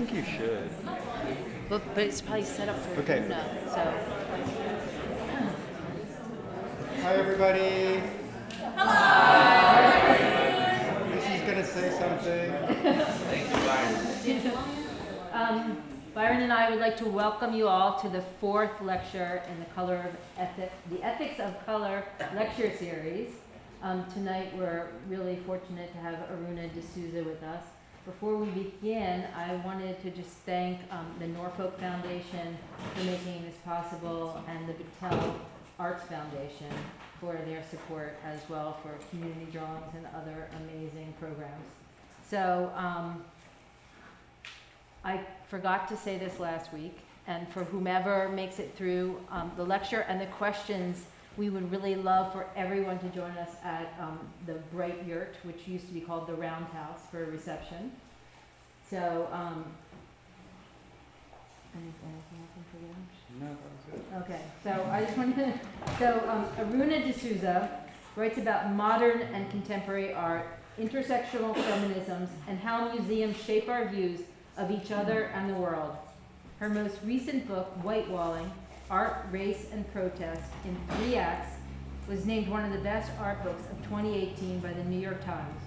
think you should. But it's probably set up for Okay. Aruna, so. Hi, everybody. Lucy's going to say something. Byron and I would like to welcome you all to the fourth lecture in the the Ethics of Color lecture series. Tonight we're really fortunate to have Aruna D'Souza with us. Before we begin, I wanted to just thank the Norfolk Foundation for making this possible and the Battell Arts Foundation for their support as well for community drawings and other amazing programs. So I forgot to say this last week, and for whomever makes it through the lecture and the questions, we would really love for everyone to join us at the Bright Yurt, which used to be called the Roundhouse, for a reception. So, anything else I forget? No, that was it. Okay, so I just wanted to, Aruna D'Souza writes about modern and contemporary art, intersectional feminisms, and how museums shape our views of each other and the world. Her most recent book, Whitewalling, Art, Race, and Protest in 3 acts, was named one of the best art books of 2018 by the New York Times.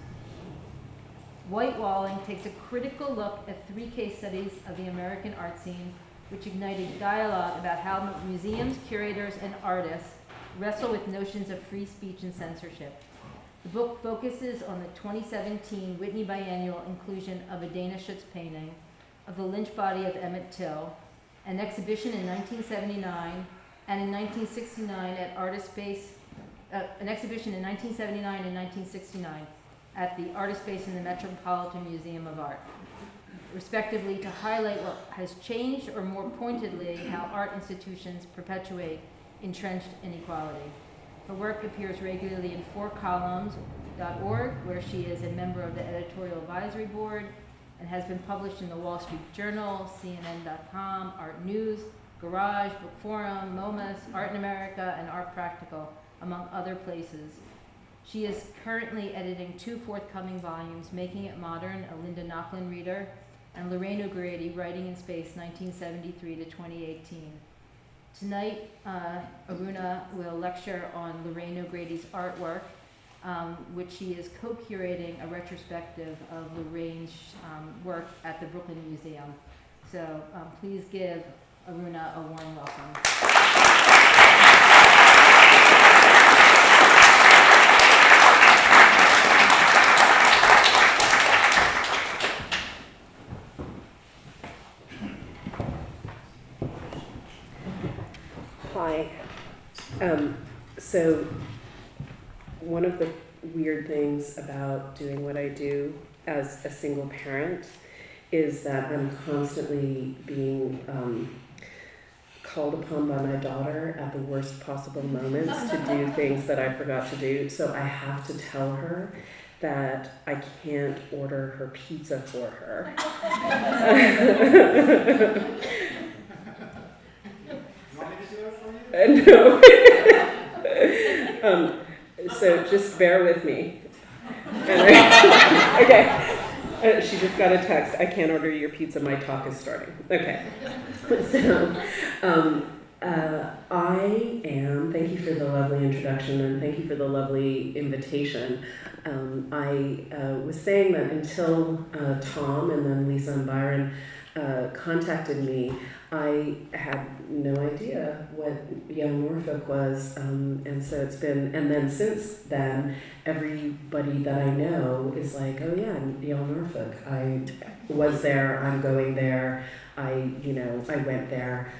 Whitewalling takes a critical look at 3 case studies of the American art scene, which ignited dialogue about how museums, curators, and artists wrestle with notions of free speech and censorship. The book focuses on the 2017 Whitney Biennial inclusion of a Dana Schutz painting of the lynch body of Emmett Till, an exhibition in 1979 and in 1969 at Artist Space, an exhibition in 1979 and 1969 at the Artist Space in the Metropolitan Museum of Art, respectively, to highlight what has changed, or more pointedly, how art institutions perpetuate entrenched inequality. Her work appears regularly in 4columns.org, where she is a member of the editorial advisory board, and has been published in the Wall Street Journal, CNN.com, Art News, Garage, Book Forum, MoMA's, Art in America, and Art Practical, among other places. She is currently editing 2 forthcoming volumes, Making It Modern, a Linda Nochlin reader, and Lorraine O'Grady, Writing in Space, 1973 to 2018. Tonight, Aruna will lecture on Lorraine O'Grady's artwork, which she is co-curating a retrospective of Lorraine's work at the Brooklyn Museum. So please give Aruna a warm welcome. Hi. So one of the weird things about doing what I do as a single parent is that I'm constantly being called upon by my daughter at the worst possible moments to do things that I forgot to do. So I have to tell her that I can't order her pizza for her. No. So just bear with me. Okay. She just got a text. I can't order your pizza. My talk is starting. Okay. So thank you for the lovely introduction, and thank you for the lovely invitation. I was saying that until Tom and then Lisa and Byron contacted me, I had no idea what Yale Norfolk was, and so it's been, and then since then, everybody that I know is like, oh yeah, Yale Norfolk, I was there, I'm going there, I went there,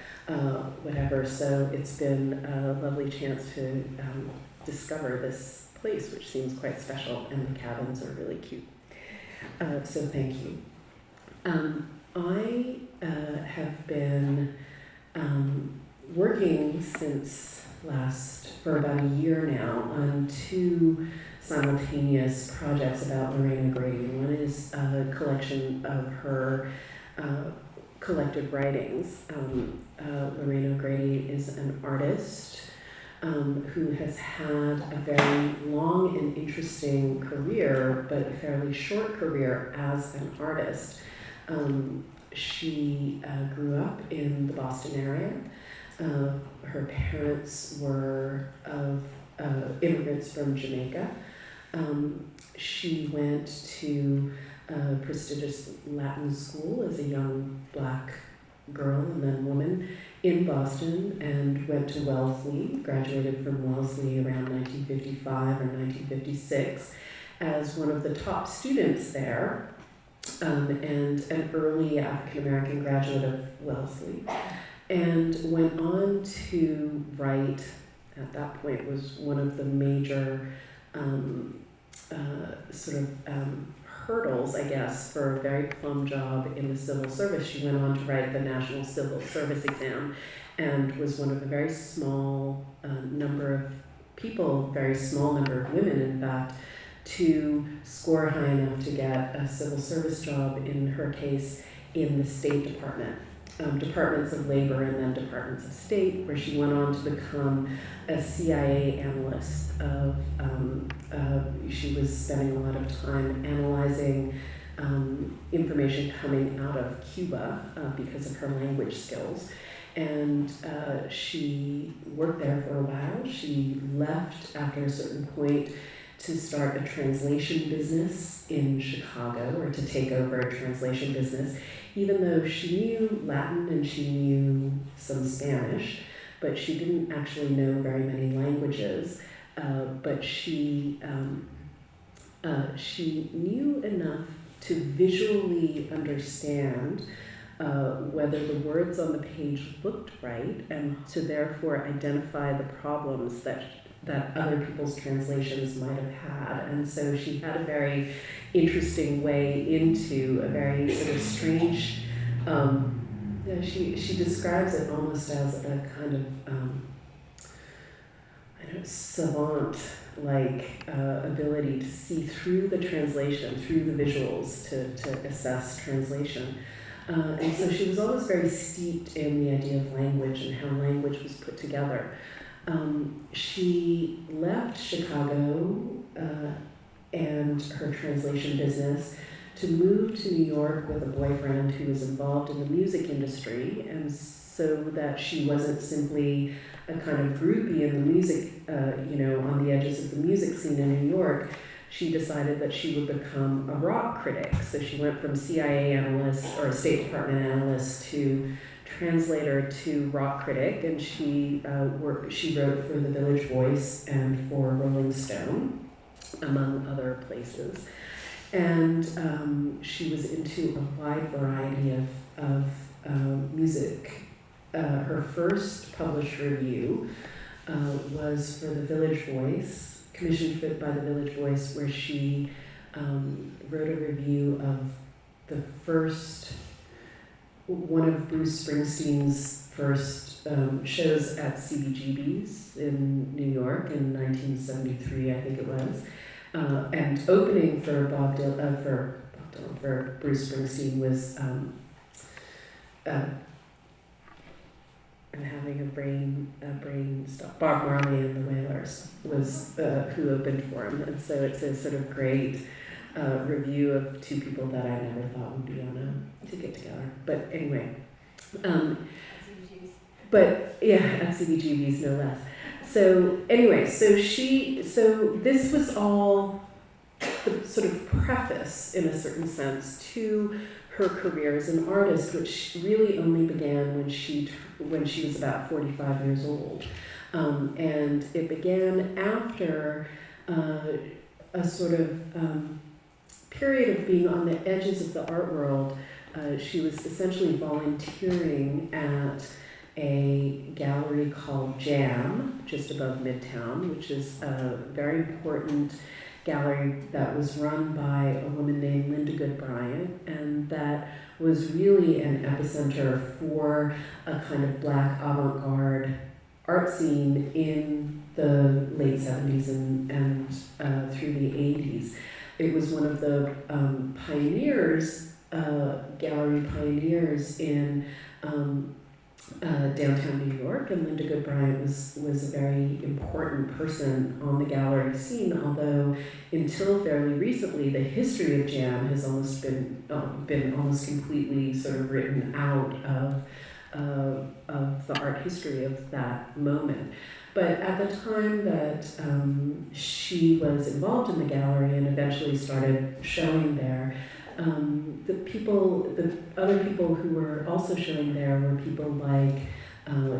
whatever, so it's been a lovely chance to discover this place, which seems quite special, and the cabins are really cute. So thank you. I have been working for about a year now on 2 simultaneous projects about Lorraine O'Grady. One is a collection of her collected writings. Lorraine O'Grady is an artist who has had a very long and interesting career, but a fairly short career as an artist. she grew up in the Boston area. Her parents were immigrants from Jamaica. She went to a prestigious Latin school as a young black girl and then woman in Boston, and went to Wellesley, graduated from Wellesley around 1955 or 1956 as one of the top students there, and an early African-American graduate of Wellesley, and went on to write, at that point was one of the major hurdles, I guess, for a very plum job in the civil service. She went on to write the National Civil Service Exam and was one of a very small number of people, very small number of women, in fact, to score high enough to get a civil service job, in her case, in the State Department. Departments of Labor and then Departments of State, where she went on to become a CIA analyst. She was spending a lot of time analyzing information coming out of Cuba because of her language skills. And she worked there for a while. She left after a certain point to start a translation business in Chicago, or to take over a translation business, even though she knew Latin and she knew some Spanish, but she didn't actually know very many languages. But she knew enough to visually understand whether the words on the page looked right, and to therefore identify the problems that other people's translations might have had. And so she had a very interesting way into a very sort of strange, she describes it almost as a kind of, savant-like ability to see through the translation, through the visuals, to assess translation. And so she was always very steeped in the idea of language and how language was put together. She left Chicago and her translation business to move to New York with a boyfriend who was involved in the music industry, and so that she wasn't simply a kind of groupie in the music, on the edges of the music scene in New York, she decided that she would become a rock critic. So she went from CIA analyst or State Department analyst to translator to rock critic, and she wrote for the Village Voice and for Rolling Stone, among other places. And she was into a wide variety of music. Her first published review was for the Village Voice, commissioned by the Village Voice, where she wrote a review of one of Bruce Springsteen's first shows at CBGB's in New York in 1973, I think it was. And opening for for Bruce Springsteen was I'm having a brain stop. Bob Marley and the Wailers was who opened for him, and so it's a sort of great review of two people that I never thought would be on a ticket together. But anyway, but yeah, at CBGB's no less. So anyway, so this was all the sort of preface, in a certain sense, to her career as an artist, which really only began when she was about 45 years old. And it began after a sort of period of being on the edges of the art world. She was essentially volunteering at a gallery called Jam, just above Midtown, which is a very important gallery that was run by a woman named Linda Good Bryant, and that was really an epicenter for a kind of black avant-garde art scene in the late 70s and through the 80s. It was one of the gallery pioneers in downtown New York, and Linda Good Bryant was a very important person on the gallery scene, although until fairly recently, the history of jam has almost been almost completely sort of written out of the art history of that moment. But at the time that she was involved in the gallery and eventually started showing there, the other people who were also showing there were people like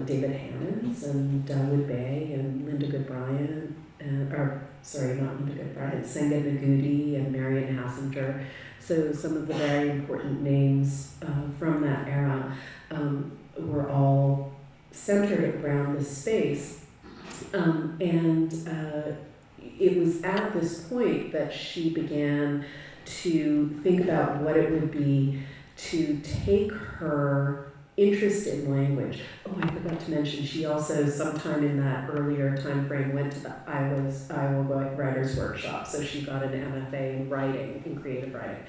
David Hammons and Dawood Bey and Linda Good Bryant, not Linda Good Bryant, Senga Nagudi and Marion Hassinger. So some of the very important names from that era were all centered around this space. It was at this point that she began to think about what it would be to take her interest in language. Oh, I forgot to mention, she also, sometime in that earlier time frame, went to the Iowa Writers Workshop, so she got an MFA in writing, in creative writing.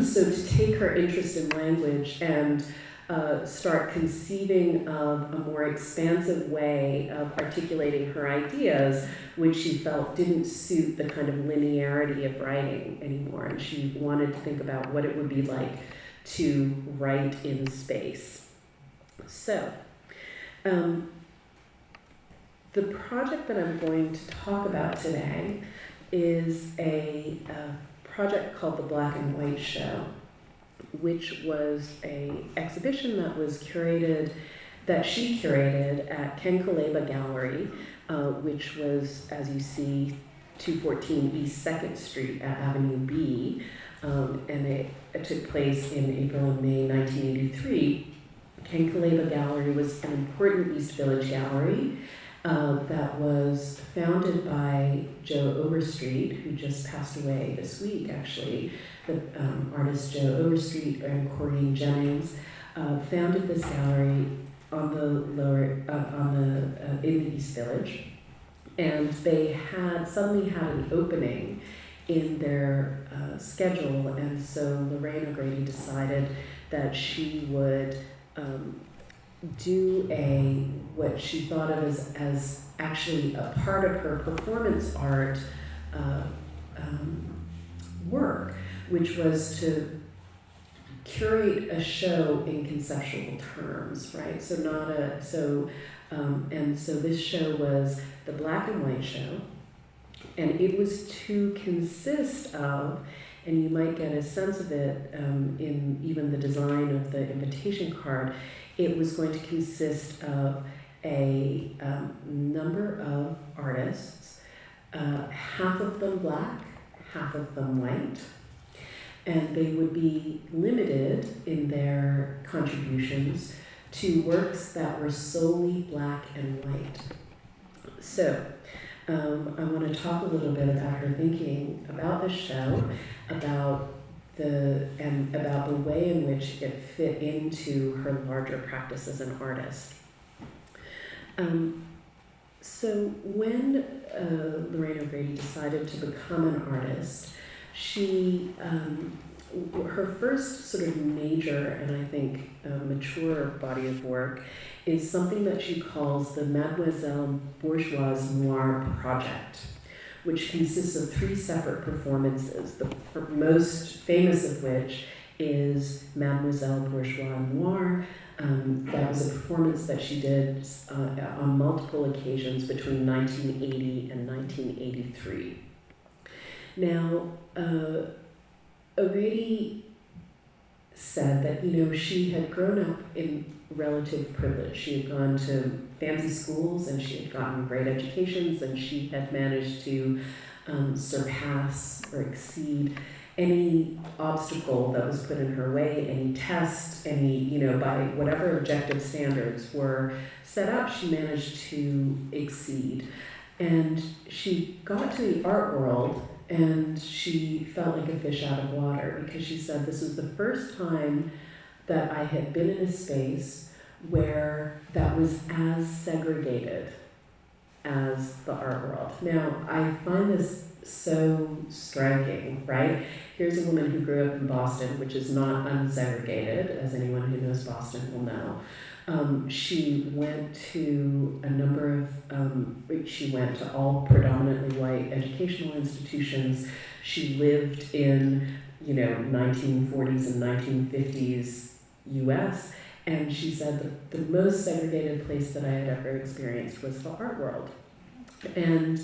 So to take her interest in language and start conceiving of a more expansive way of articulating her ideas, which she felt didn't suit the kind of linearity of writing anymore. And she wanted to think about what it would be like to write in space. So, the project that I'm going to talk about today is a project called the Black and White Show, which was an exhibition that she curated at Ken Kaleba Gallery, which was, as you see, 214 East 2nd Street at Avenue B, and it took place in April and May 1983. Ken Kaleba Gallery was an important East Village gallery that was founded by Joe Overstreet, who just passed away this week, actually. The artist Joe Overstreet and Corrine Jennings founded this gallery on in the East Village, and they suddenly had an opening in their schedule, and so Lorraine O'Grady decided that she would do what she thought of as actually a part of her performance art work, which was to curate a show in conceptual terms, right? So this show was the Black and White Show, and it was to consist of, and you might get a sense of it in even the design of the invitation card, it was going to consist of a number of artists, half of them Black, half of them white, and they would be limited in their contributions to works that were solely Black and white. So I want to talk a little bit about her thinking about the show, about the way in which it fit into her larger practice as an artist. So when Lorraine O'Grady decided to become an artist, she her first sort of major and I think mature body of work is something that she calls the Mademoiselle Bourgeoise Noire Project, which consists of 3 separate performances, the most famous of which is Mademoiselle Bourgeoise Noire. That was a performance that she did on multiple occasions between 1980 and 1983. Now, O'Grady said that, she had grown up in relative privilege. She had gone to fancy schools and she had gotten great educations, and she had managed to surpass or exceed any obstacle that was put in her way, any test, by whatever objective standards were set up, she managed to exceed. And she got to the art world and she felt like a fish out of water, because she said, this was the first time that I had been in a space where that was as segregated as the art world. Now, I find this so striking, right? Here's a woman who grew up in Boston, which is not unsegregated, as anyone who knows Boston will know. She went to a number of, she went to all predominantly white educational institutions. She lived in, 1940s and 1950s US, and she said that the most segregated place that I had ever experienced was the art world. And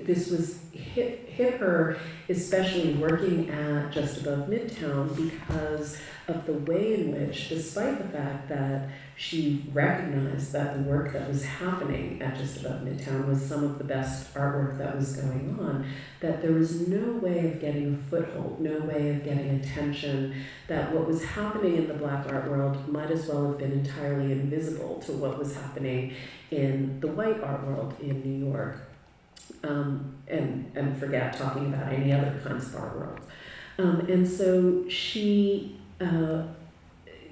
this was hit her, especially working at just above Midtown, because of the way in which, despite the fact that she recognized that the work that was happening at just above Midtown was some of the best artwork that was going on, that there was no way of getting a foothold, no way of getting attention, that what was happening in the Black art world might as well have been entirely invisible to what was happening in the white art world in New York, and forget talking about any other kinds of art worlds. And so she,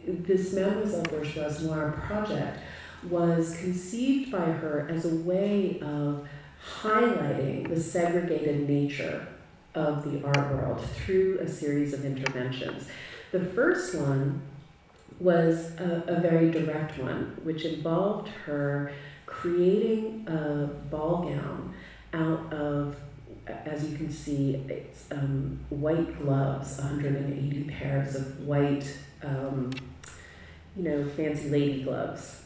this Mademoiselle Bourgeoise Noire project was conceived by her as a way of highlighting the segregated nature of the art world through a series of interventions. The first one was a very direct one, which involved her creating a ball gown out of, as you can see, it's white gloves, 180 pairs of white, fancy lady gloves,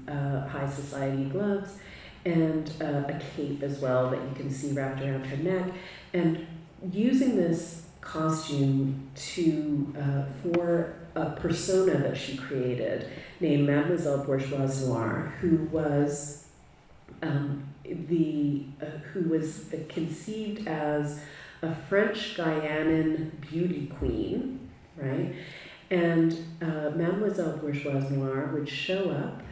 high society gloves, and a cape as well that you can see wrapped around her neck, and using this costume to for a persona that she created named Mademoiselle Bourgeoise Noire, who was conceived as a French Guyanan beauty queen, right? And Mademoiselle Bourgeoise Noire would show up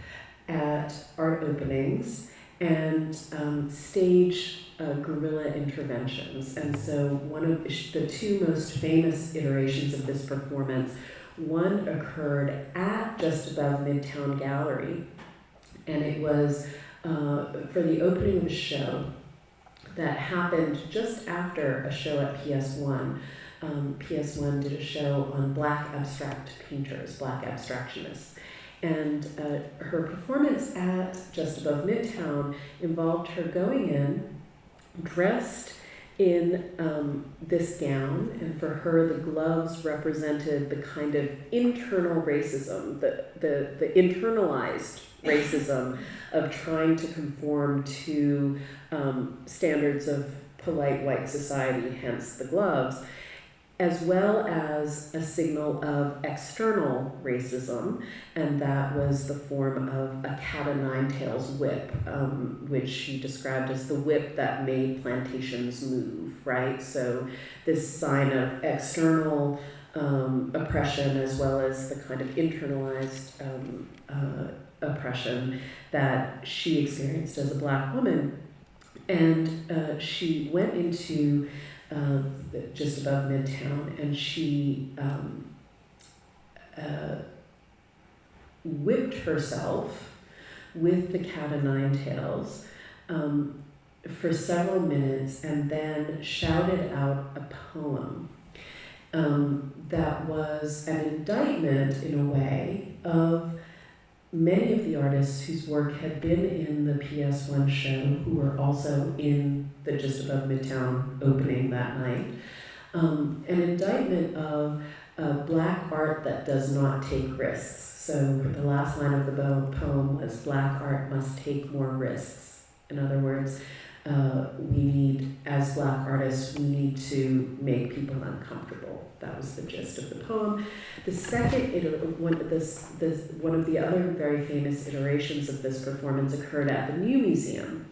at art openings and stage guerrilla interventions. And so one of the two most famous iterations of this performance, one occurred at just above Midtown Gallery, and it was for the opening of a show that happened just after a show at PS1. PS1 did a show on Black abstract painters, Black abstractionists. And her performance at just above Midtown involved her going in, dressed in this gown, and for her the gloves represented the kind of internal racism, the internalized racism of trying to conform to standards of polite white society, hence the gloves, as well as a signal of external racism, and that was the form of a cat-o'-nine-tails whip, which she described as the whip that made plantations move, right? So this sign of external oppression as well as the kind of internalized oppression that she experienced as a Black woman. And she went into just above Midtown, and she whipped herself with the cat-o'-nine-tails for several minutes, and then shouted out a poem that was an indictment, in a way, of many of the artists whose work had been in the PS1 show, who were also in the Just Above Midtown opening that night. An indictment of Black art that does not take risks. So the last line of the poem was, "Black art must take more risks." In other words, we need, as Black artists, we need to make people uncomfortable. That was the gist of the poem. The second, one of the other very famous iterations of this performance occurred at the New Museum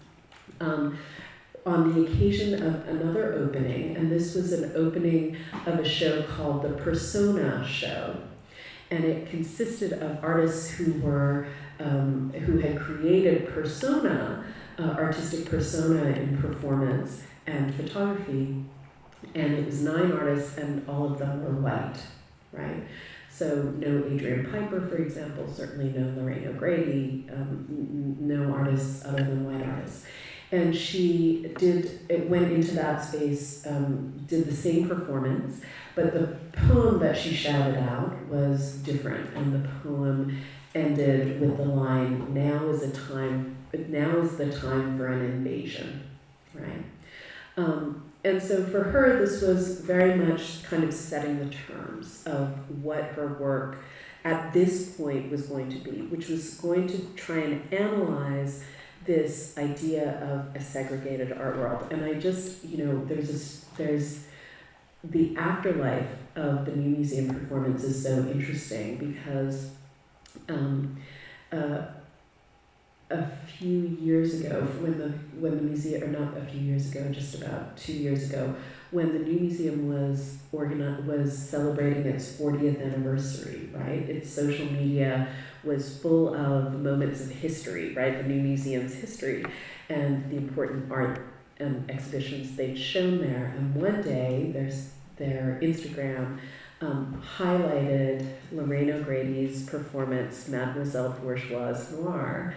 on the occasion of another opening, and this was an opening of a show called the Persona Show, and it consisted of artists who had created persona, artistic persona in performance and photography. And it was 9 artists, and all of them were white, right? So no Adrian Piper, for example, certainly no Lorraine O'Grady, no artists other than white artists. And she went into that space, did the same performance, but the poem that she shouted out was different. And the poem ended with the line, now is the time for an invasion, right? And so for her, this was very much kind of setting the terms of what her work at this point was going to be, which was going to try and analyze this idea of a segregated art world. And I just, there's the afterlife of the New Museum performance is so interesting because a few years ago, when the museum, or not a few years ago, just about 2 years ago, when the New Museum was celebrating its 40th anniversary, right? Its social media was full of moments of history, right? The New Museum's history and the important art exhibitions they'd shown there. And one day, their Instagram highlighted Lorraine O'Grady's performance, Mademoiselle Bourgeoise Noire,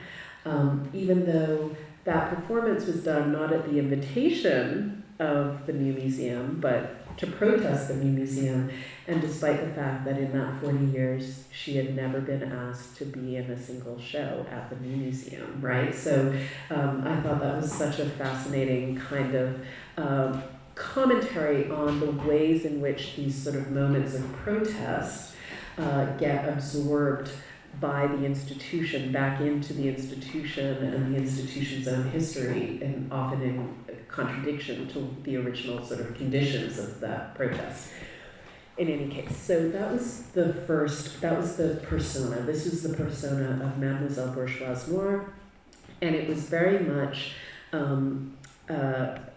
even though that performance was done not at the invitation of the New Museum, but to protest the New Museum, and despite the fact that in that 40 years she had never been asked to be in a single show at the New Museum, right? So I thought that was such a fascinating kind of commentary on the ways in which these sort of moments of protest get absorbed by the institution back into the institution and the institution's own history, and often in contradiction to the original sort of conditions of that protest. In any case, so that was the persona. This was the persona of Mademoiselle Bourgeoise Noire, and it was very much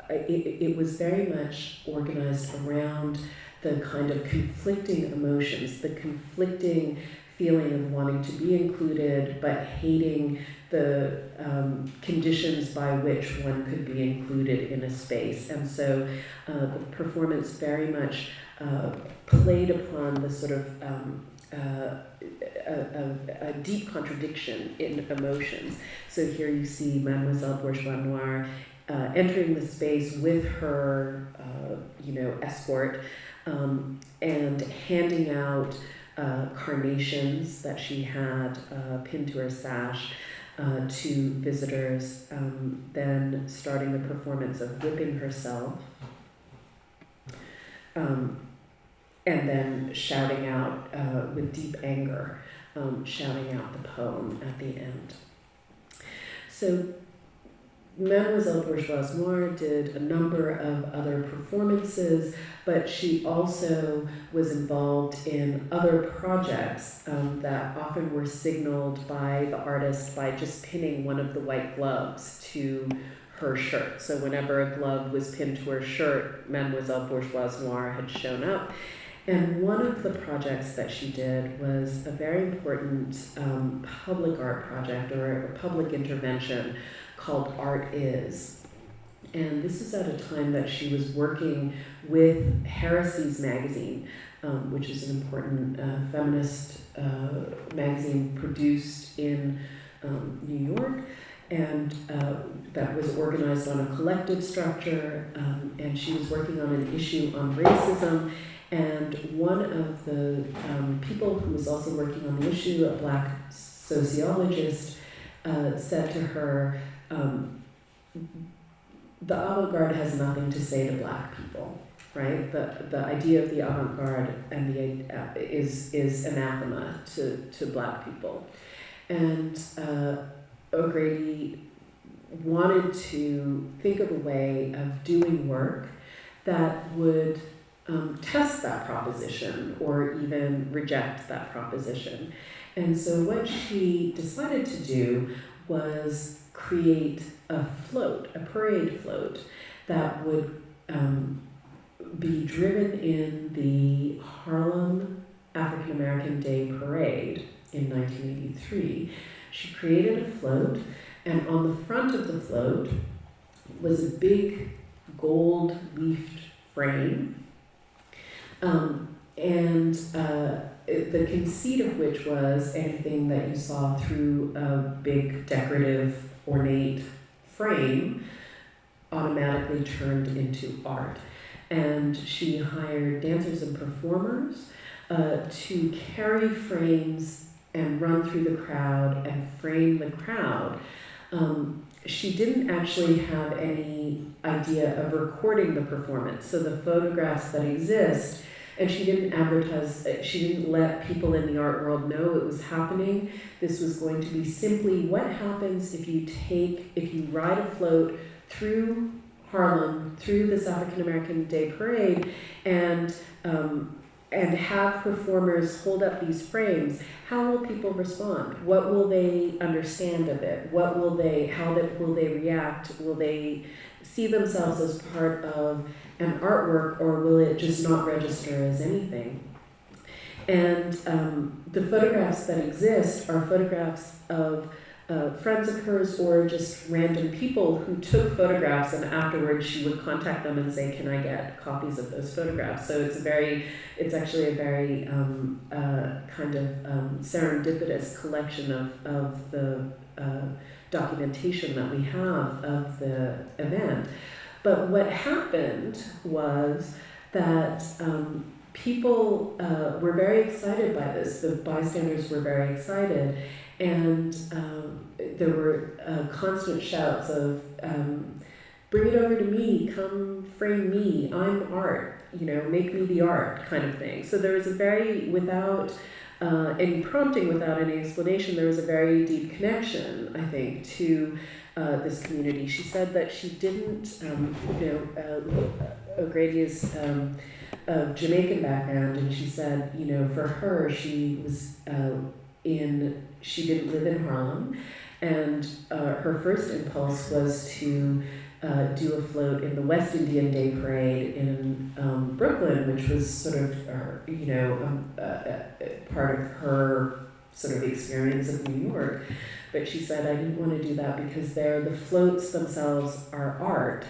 it was very much organized around the kind of conflicting emotions, the conflicting feeling of wanting to be included, but hating the conditions by which one could be included in a space. And so the performance very much played upon the sort of a deep contradiction in emotions. So here you see Mademoiselle Bourgeoise Noire entering the space with her, escort, and handing out carnations that she had pinned to her sash to visitors, then starting the performance of whipping herself, and then shouting out with deep anger, shouting out the poem at the end. So Mademoiselle Bourgeoise Noire did a number of other performances, but she also was involved in other projects that often were signaled by the artist by just pinning one of the white gloves to her shirt. So whenever a glove was pinned to her shirt, Mademoiselle Bourgeoise Noire had shown up. And one of the projects that she did was a very important public art project, or a public intervention called Art Is. And this is at a time that she was working with Heresies magazine, which is an important feminist magazine produced in New York, and that was organized on a collective structure, and she was working on an issue on racism. And one of the people who was also working on the issue, a Black sociologist, said to her, the avant-garde has nothing to say to Black people, right? The idea of the avant-garde and is anathema to Black people. And O'Grady wanted to think of a way of doing work that would test that proposition or even reject that proposition. And so what she decided to do was create a float, a parade float, that would be driven in the Harlem African American Day Parade in 1983. She created a float, and on the front of the float was a big gold leafed frame, and the conceit of which was anything that you saw through a big decorative ornate frame automatically turned into art. And she hired dancers and performers to carry frames and run through the crowd and frame the crowd. She didn't actually have any idea of recording the performance. So the photographs that exist, and she didn't advertise, she didn't let people in the art world know it was happening. This was going to be simply what happens if you ride a float through Harlem, through this African American Day Parade, and have performers hold up these frames. How will people respond? What will they understand of it? How will they react? Will they see themselves as part of an artwork, or will it just not register as anything? And the photographs that exist are photographs of friends of hers or just random people who took photographs, and afterwards she would contact them and say, can I get copies of those photographs? So it's actually a very kind of serendipitous collection of the documentation that we have of the event. But what happened was that people were very excited by this. The bystanders were very excited. And there were constant shouts of, bring it over to me, come frame me, I'm art, make me the art kind of thing. So there was without any prompting, without any explanation, there was a very deep connection, I think, to this community. She said that she didn't, O'Grady is of Jamaican background, and she said, for her, she was she didn't live in Harlem, and her first impulse was to do a float in the West Indian Day Parade in Brooklyn, which was sort of, part of her sort of experience of New York. But she said, I didn't want to do that because the floats themselves are art,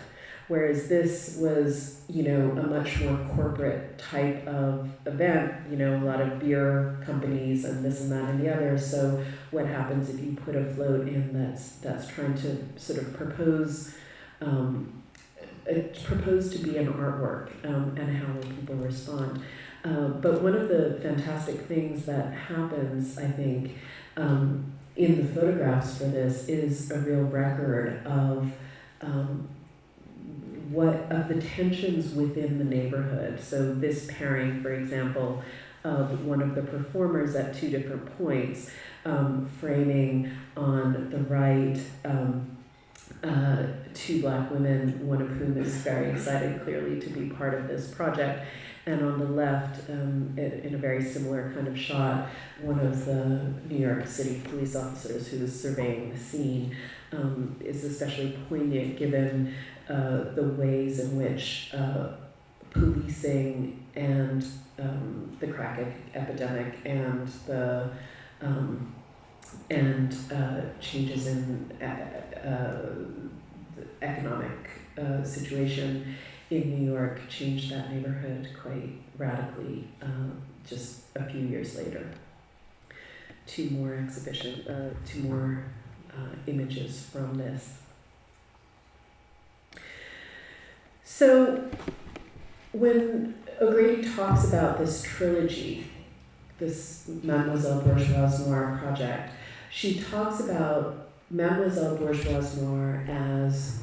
whereas this was, a much more corporate type of event, a lot of beer companies and this and that and the other. So what happens if you put a float in that's trying to sort of propose to be an artwork, and how will people respond? But one of the fantastic things that happens, I think, in the photographs for this is a real record of the tensions within the neighborhood. So this pairing, for example, of one of the performers at two different points, framing on the right two black women, one of whom is very excited clearly to be part of this project, and on the left, in a very similar kind of shot, one of the New York City police officers who is surveying the scene, is especially poignant given the ways in which policing and the crack epidemic and the changes in the economic situation in New York changed that neighborhood quite radically just a few years later. Two more images from this. So when O'Grady talks about this trilogy, this Mademoiselle Bourgeoise Noire project, she talks about Mademoiselle Bourgeoise Noire as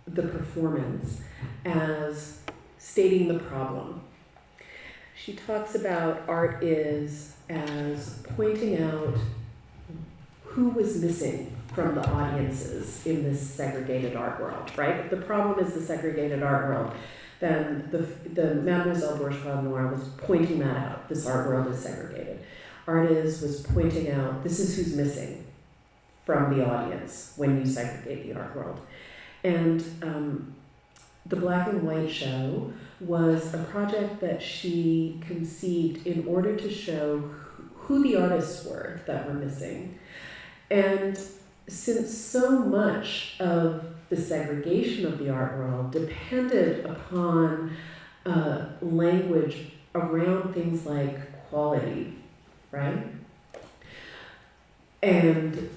the performance, as stating the problem. She talks about art as pointing out who was missing from the audiences in this segregated art world, right? If the problem is the segregated art world, then the Mademoiselle Bourgeoise Noire was pointing that out. This art world is segregated. Artist was pointing out, this is who's missing from the audience when you segregate the art world. And the Black and White Show was a project that she conceived in order to show who the artists were that were missing. And since so much of the segregation of the art world depended upon language around things like quality, right? And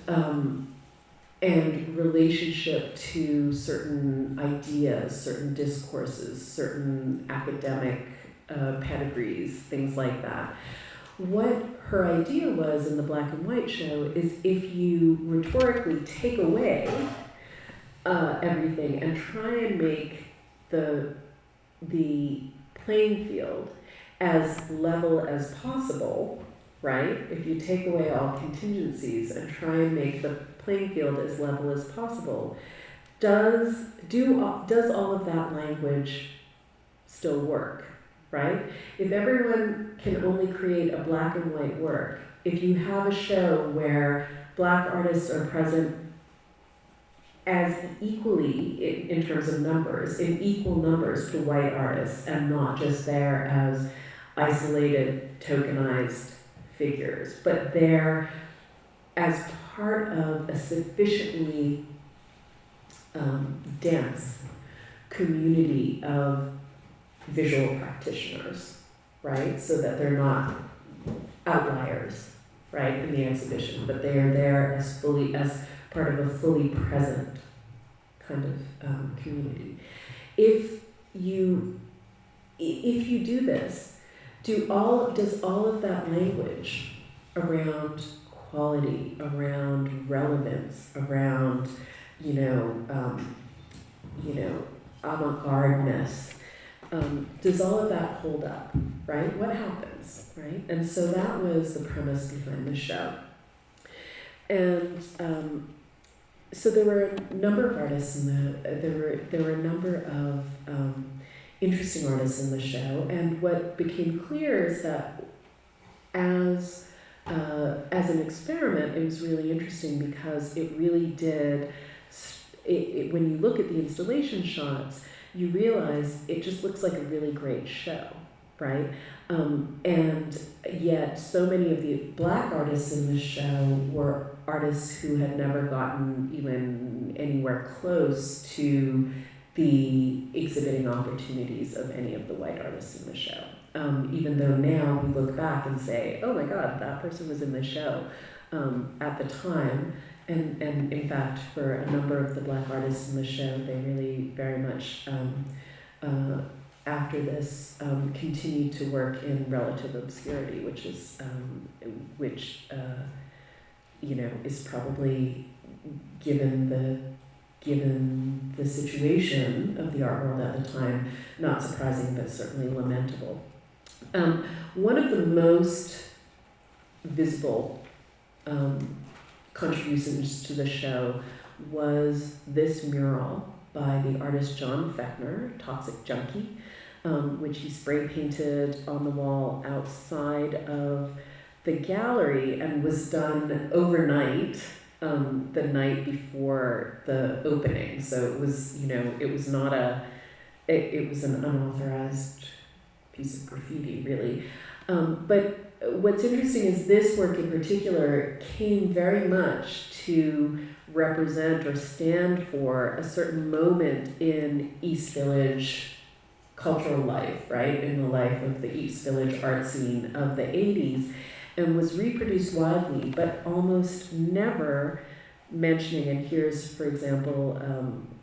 and relationship to certain ideas, certain discourses, certain academic pedigrees, things like that. What her idea was in the black and white show is if you rhetorically take away everything and try and make the playing field as level as possible, right? If you take away all contingencies and try and make the playing field as level as possible, does all of that language still work, right? If everyone can only create a black and white work, if you have a show where black artists are present as equally in terms of numbers, in equal numbers to white artists, and not just there as isolated, tokenized figures, but there as part of a sufficiently dense community of visual practitioners, right? So that they're not outliers, right, in the exhibition, but they are there as part of a fully present kind of community. If you do this, does all of that language around quality, around relevance, around avant-gardeness, does all of that hold up, right? What happens, right? And so that was the premise behind the show. And so there were a number of artists there were a number of interesting artists in the show, and what became clear is that as an experiment, it was really interesting because it really did. When you look at the installation shots, you realize it just looks like a really great show, right? And yet, so many of the black artists in the show were artists who had never gotten even anywhere close to the exhibiting opportunities of any of the white artists in the show. Even though now we look back and say, oh my God, that person was in the show at the time. And in fact, for a number of the black artists in the show, they really very much, after this, continued to work in relative obscurity, which is is probably, given the situation of the art world at the time, not surprising, but certainly lamentable. One of the most visible contributions to the show was this mural by the artist John Fechner, Toxic Junkie, which he spray painted on the wall outside of the gallery and was done overnight, the night before the opening. So it was, it was not it was an unauthorized piece of graffiti, really. But what's interesting is this work in particular came very much to represent or stand for a certain moment in East Village cultural life, right? In the life of the East Village art scene of the 80s, and was reproduced widely, but almost never mentioning, and here's, for example,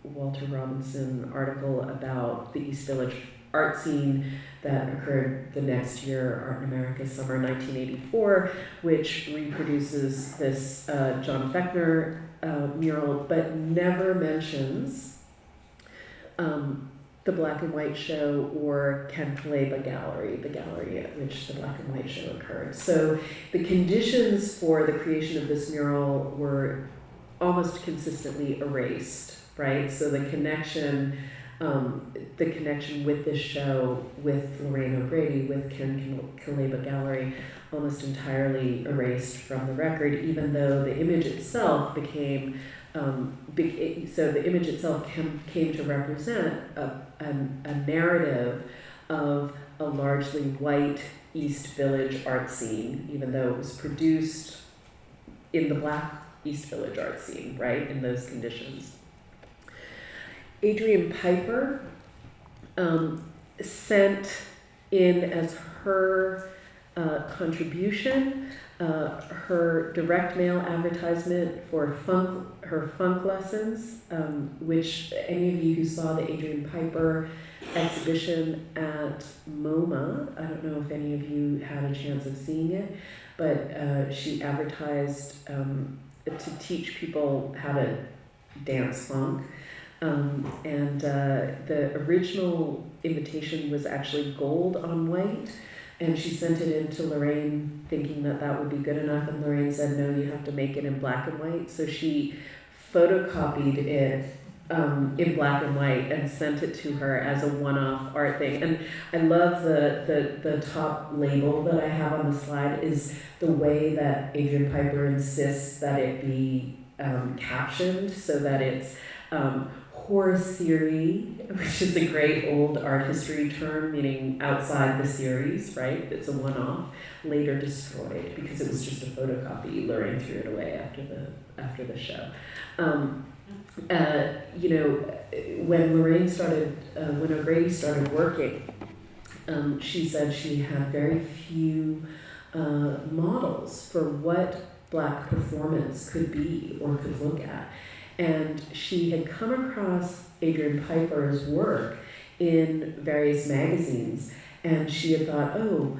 Walter Robinson article about the East Village art scene that occurred the next year, Art in America, summer 1984, which reproduces this John Fechner mural, but never mentions the Black and White Show or Ken Kaleba Gallery, the gallery at which the Black and White Show occurred. So the conditions for the creation of this mural were almost consistently erased, right? So the connection with this show, with Lorraine O'Grady, with Ken Kaleba Gallery, almost entirely erased from the record, even though the image itself became, so the image itself came to represent a narrative of a largely white East Village art scene, even though it was produced in the black East Village art scene, right, in those conditions. Adrienne Piper sent in as her contribution, her direct mail advertisement for her funk lessons, which any of you who saw the Adrian Piper exhibition at MoMA, I don't know if any of you had a chance of seeing it, but she advertised to teach people how to dance funk. And the original invitation was actually gold on white, and she sent it in to Lorraine thinking that that would be good enough, and Lorraine said, no, you have to make it in black and white. So she photocopied it in black and white and sent it to her as a one-off art thing. And I love the top label that I have on the slide is the way that Adrian Piper insists that it be captioned so that it's horror series, which is a great old art history term meaning outside the series, right? It's a one-off, later destroyed because it was just a photocopy. Lorraine threw it away after the show. You know, when Lorraine started, when O'Grady started working, she said she had very few models for what Black performance could be or could look at. And she had come across Adrian Piper's work in various magazines, and she had thought, oh,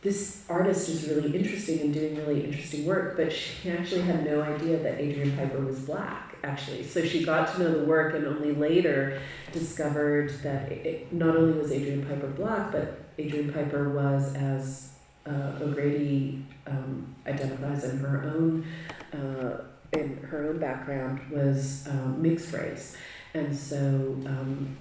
this artist is really interesting and doing really interesting work, but she actually had no idea that Adrian Piper was Black, actually. So she got to know the work and only later discovered that not only was Adrian Piper Black, but Adrian Piper was, as O'Grady identifies in her own background, was mixed race. And so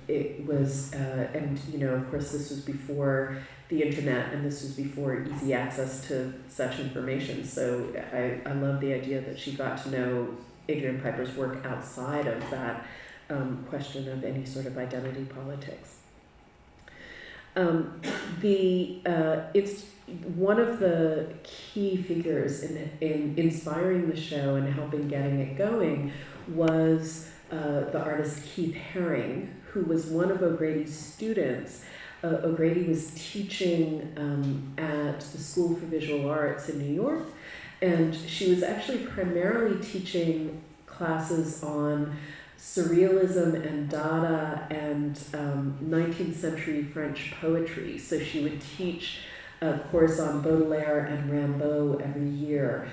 it was, and you know, of course this was before the internet and this was before easy access to such information. So I love the idea that she got to know Adrian Piper's work outside of that question of any sort of identity politics. It's one of the key figures in inspiring the show and helping getting it going was the artist Keith Haring, who was one of O'Grady's students. O'Grady was teaching at the School for Visual Arts in New York, and she was actually primarily teaching classes on Surrealism and Dada and 19th century French poetry. So she would teach a course on Baudelaire and Rimbaud every year.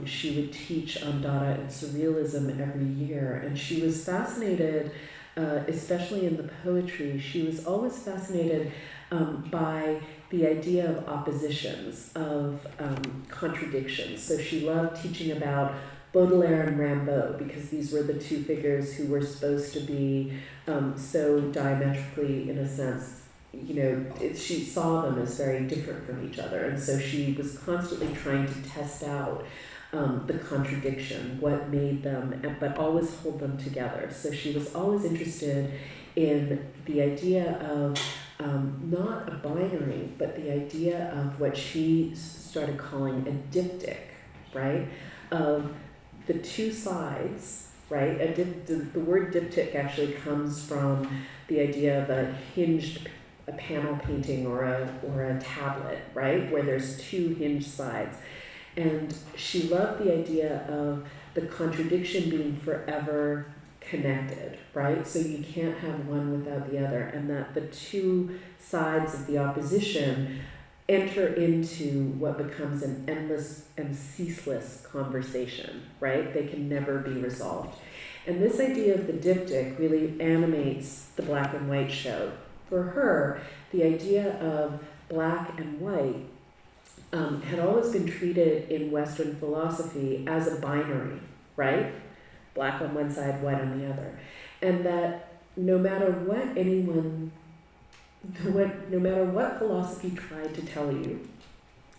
She would teach on Dada and Surrealism every year. And she was fascinated, especially in the poetry, she was always fascinated by the idea of oppositions, of contradictions. So she loved teaching about Baudelaire and Rimbaud because these were the two figures who were supposed to be so diametrically, in a sense, you know, she saw them as very different from each other. And so she was constantly trying to test out the contradiction, what made them, but always hold them together. So she was always interested in the idea of not a binary, but the idea of what she started calling a diptych, right? Of the two sides, right? The word diptych actually comes from the idea of a hinged a panel painting or a tablet, right? Where there's two hinged sides. And she loved the idea of the contradiction being forever connected, right? So you can't have one without the other, and that the two sides of the opposition enter into what becomes an endless and ceaseless conversation, right? They can never be resolved. And this idea of the diptych really animates the black and white show. For her, the idea of black and white had always been treated in Western philosophy as a binary, right? Black on one side, white on the other. And that no matter what no matter what philosophy tried to tell you,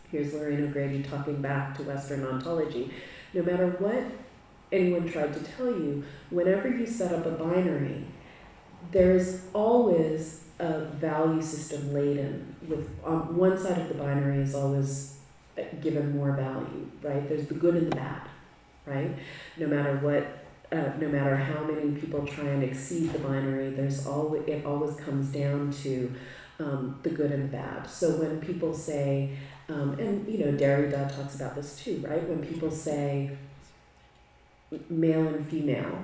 here's Lorraine O'Grady talking back to Western ontology, no matter what anyone tried to tell you, whenever you set up a binary, there's always a value system laden with, on one side of the binary is always given more value, right? There's the good and the bad, right? No matter what, no matter how many people try and exceed the binary, it always comes down to the good and the bad. So when people say, and Derrida talks about this too, right? When people say male and female,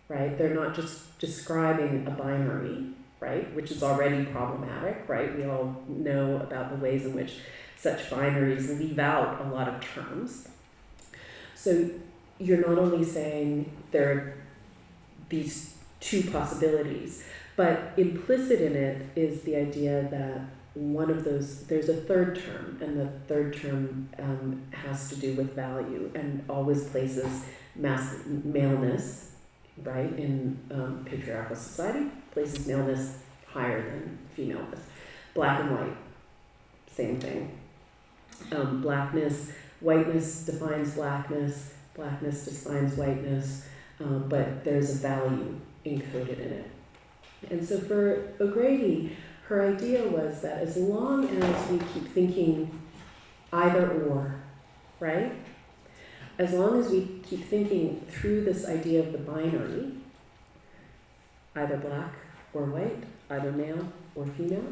right? They're not just describing a binary, right? Which is already problematic, right? We all know about the ways in which such binaries leave out a lot of terms. So you're not only saying there are these two possibilities, but implicit in it is the idea that one of those, there's a third term, and the third term has to do with value and always places maleness, right, in patriarchal society, places maleness higher than femaleness. Black and white, same thing. Blackness, whiteness defines blackness, blackness defines whiteness, but there's a value encoded in it. And so for O'Grady, her idea was that as long as we keep thinking either or, right? As long as we keep thinking through this idea of the binary, either black or white, either male or female,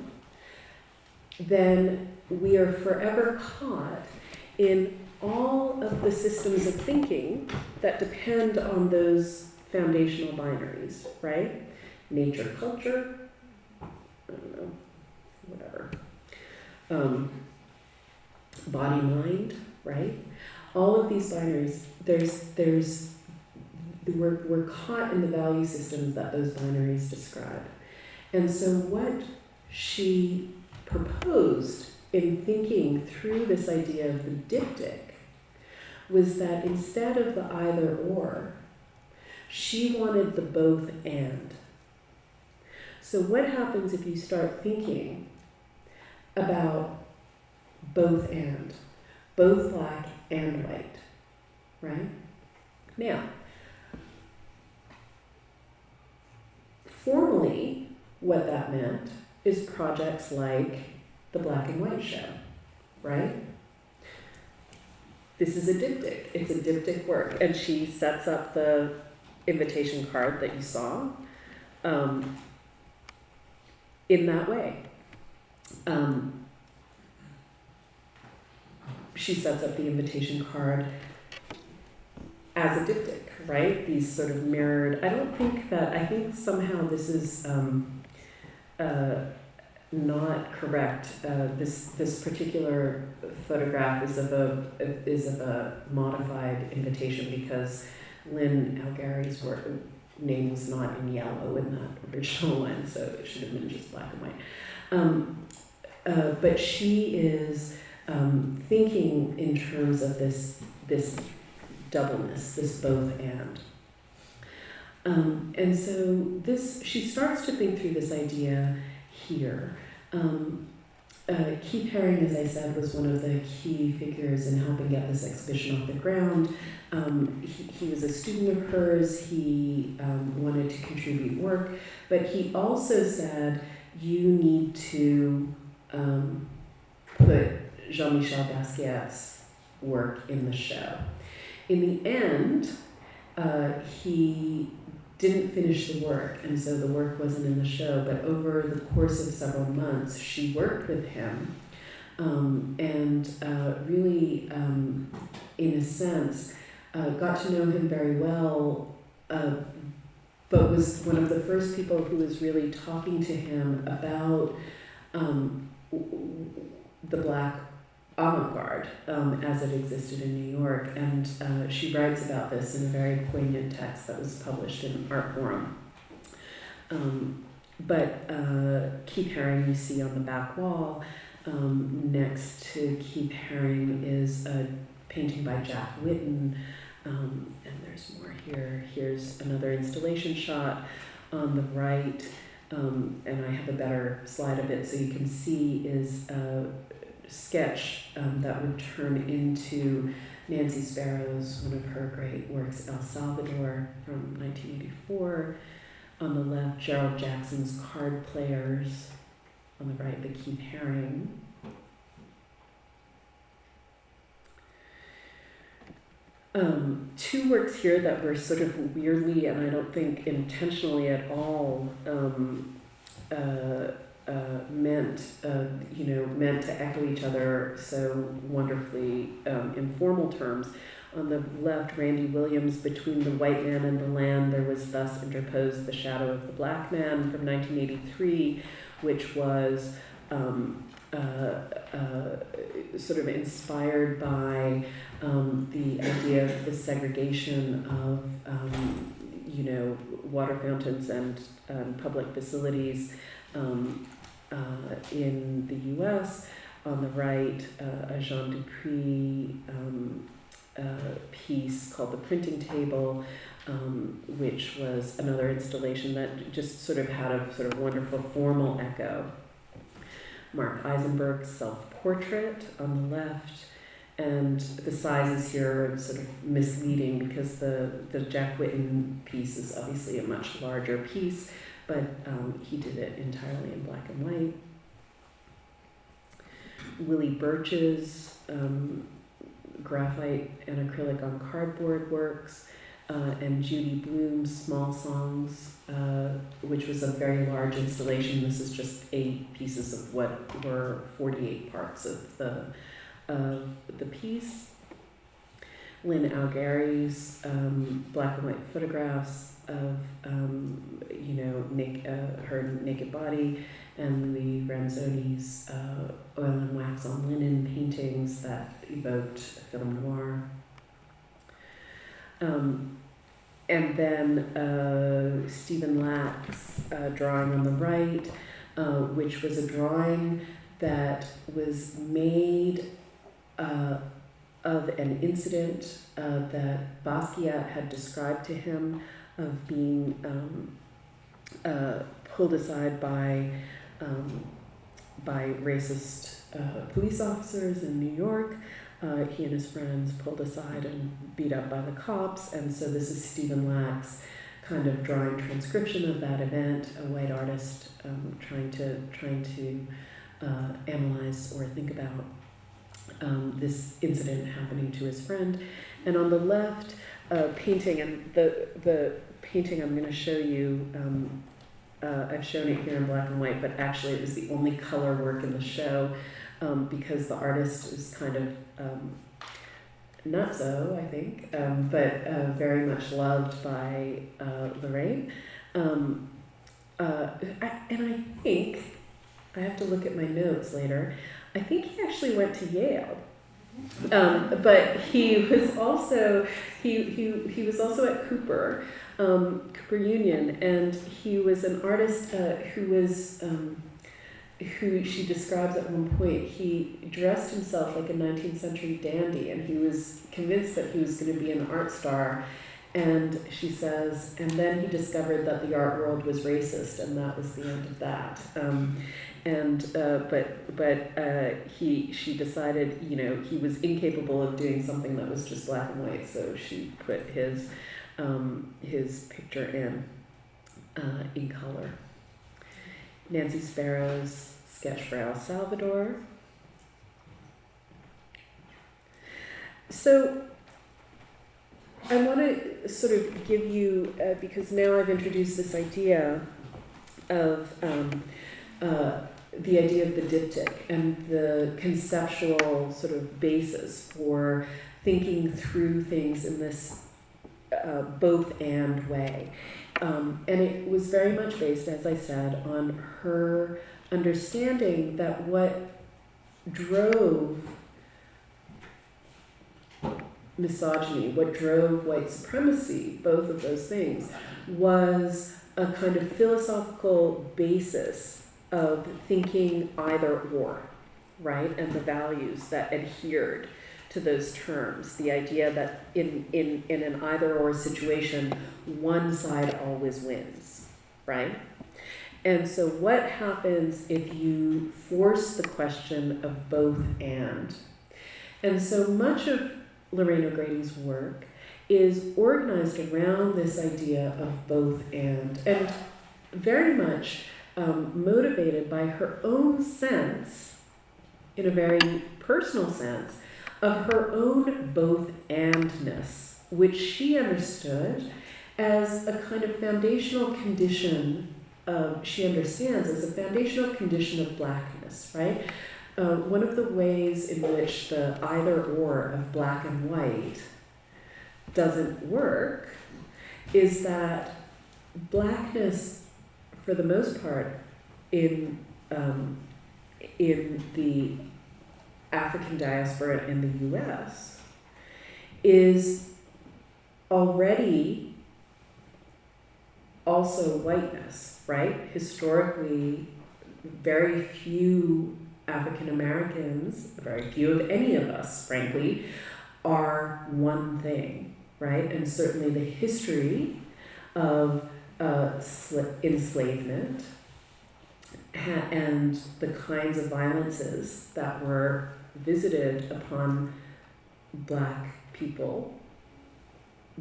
then we are forever caught in all of the systems of thinking that depend on those foundational binaries, right? Nature, culture, I don't know, whatever. Body, mind, right? All of these binaries, we're caught in the value systems that those binaries describe. And so what she proposed in thinking through this idea of the diptych was that instead of the either or, she wanted the both and. So what happens if you start thinking about both and, both black and white, right? Now, formally, what that meant is projects like the Black and White Show, right? This is a diptych. It's a diptych work. And she sets up the invitation card that you saw in that way. She sets up the invitation card as a diptych, right? These sort of mirrored, I think somehow this is not correct. This particular photograph is of a modified invitation because Lynn Algari's name was not in yellow in that original one, so it should have been just black and white. But she is thinking in terms of this doubleness, this both and. And so she starts to think through this idea here. Keith Haring, as I said, was one of the key figures in helping get this exhibition off the ground. He was a student of hers. He wanted to contribute work, but he also said, you need to put Jean-Michel Basquiat's work in the show. In the end, he didn't finish the work, and so the work wasn't in the show, but over the course of several months, she worked with him and really, in a sense, got to know him very well, but was one of the first people who was really talking to him about the Black avant-garde as it existed in New York, and she writes about this in a very poignant text that was published in Art Forum. But Keith Haring you see on the back wall. Next to Keith Haring is a painting by Jack Whitten, and there's more here. Here's another installation shot on the right, and I have a better slide of it so you can see is sketch that would turn into Nancy Sparrow's, one of her great works, El Salvador from 1984. On the left, Gerald Jackson's Card Players. On the right, the Keith Haring. Two works here that were sort of weirdly, and I don't think intentionally at all, meant to echo each other so wonderfully in formal terms. On the left, Randy Williams, between the white man and the land, there was thus interposed the shadow of the black man from 1983, which was sort of inspired by the idea of the segregation of water fountains and public facilities in the U.S. On the right, a Jean Dupree piece called The Printing Table, which was another installation that just sort of had a sort of wonderful formal echo. Mark Eisenberg's self-portrait on the left, and the sizes here are sort of misleading because the Jack Whitten piece is obviously a much larger piece, but he did it entirely in black and white. Willie Birch's graphite and acrylic on cardboard works, and Judy Bloom's Small Songs, which was a very large installation. This is just 8 pieces of what were 48 parts of the piece. Lynn Algari's black and white photographs of her naked body, and Louis Ranzoni's oil and wax on linen paintings that evoked film noir. And then Stephen Lack's drawing on the right, which was a drawing that was made of an incident that Basquiat had described to him of being pulled aside by racist police officers in New York. He and his friends pulled aside and beat up by the cops, and so this is Stephen Lack's kind of drawing transcription of that event, a white artist trying to analyze or think about this incident happening to his friend. And on the left, painting, and the painting I'm going to show you, I've shown it here in black and white, but actually it was the only color work in the show, because the artist is kind of not so, I think, but very much loved by Lorraine. And I think, I have to look at my notes later, I think he actually went to Yale. But he was also he was also at Cooper Union, and he was an artist who she describes at one point, he dressed himself like a 19th century dandy, and he was convinced that he was going to be an art star. And she says, and then he discovered that the art world was racist, and that was the end of that. She decided, he was incapable of doing something that was just black and white, so she put his picture in color. Nancy Sparrow's sketch for El Salvador. So I want to sort of give you, because now I've introduced this idea of the idea of the diptych and the conceptual sort of basis for thinking through things in this both and way. And it was very much based, as I said, on her understanding that what drove misogyny, what drove white supremacy, both of those things, was a kind of philosophical basis of thinking either or, right? And the values that adhered to those terms. The idea that in an either or situation, one side always wins, right? And so what happens if you force the question of both and? And so much of Lorraine O'Grady's work is organized around this idea of both and very much motivated by her own sense, in a very personal sense, of her own both andness, which she understood as a kind of foundational condition she understands as a foundational condition of blackness, right? One of the ways in which the either or of black and white doesn't work is that blackness, for the most part, in the African diaspora in the U.S., is already also whiteness, right? Historically, very few African Americans, very few of any of us, frankly, are one thing, right? And certainly the history of enslavement and the kinds of violences that were visited upon Black people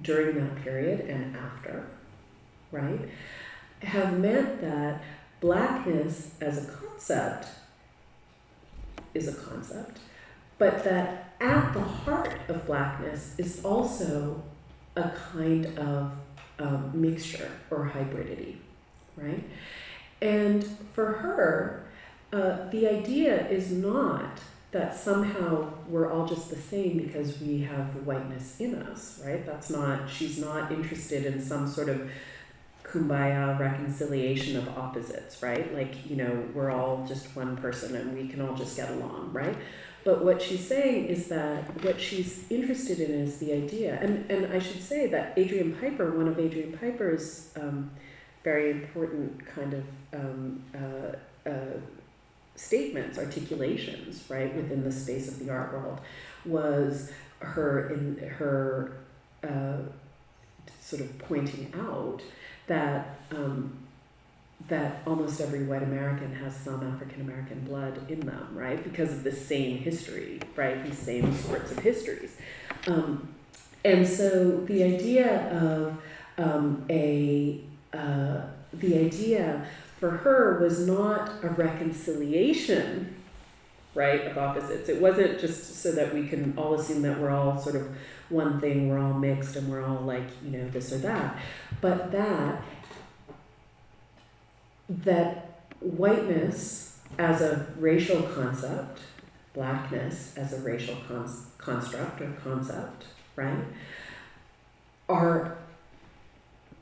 during that period and after, right, have meant that blackness as a concept is a concept, but that at the heart of blackness is also a kind of mixture or hybridity, right? And for her, the idea is not that somehow we're all just the same because we have the whiteness in us, right? That's not, she's not interested in some sort of kumbaya reconciliation of opposites, right? Like, you know, we're all just one person and we can all just get along, right? But what she's saying is that what she's interested in is the idea, and I should say that Adrian Piper, one of Adrian Piper's very important kind of statements, articulations, right, within the space of the art world, was her sort of pointing out that that almost every white American has some African American blood in them, right, because of the same history, right, these same sorts of histories, and so the idea of the idea for her was not a reconciliation, right, of opposites. It wasn't just so that we can all assume that we're all sort of one thing, we're all mixed and we're all like, you know, this or that, but that whiteness as a racial concept, blackness as a racial construct or concept, right, are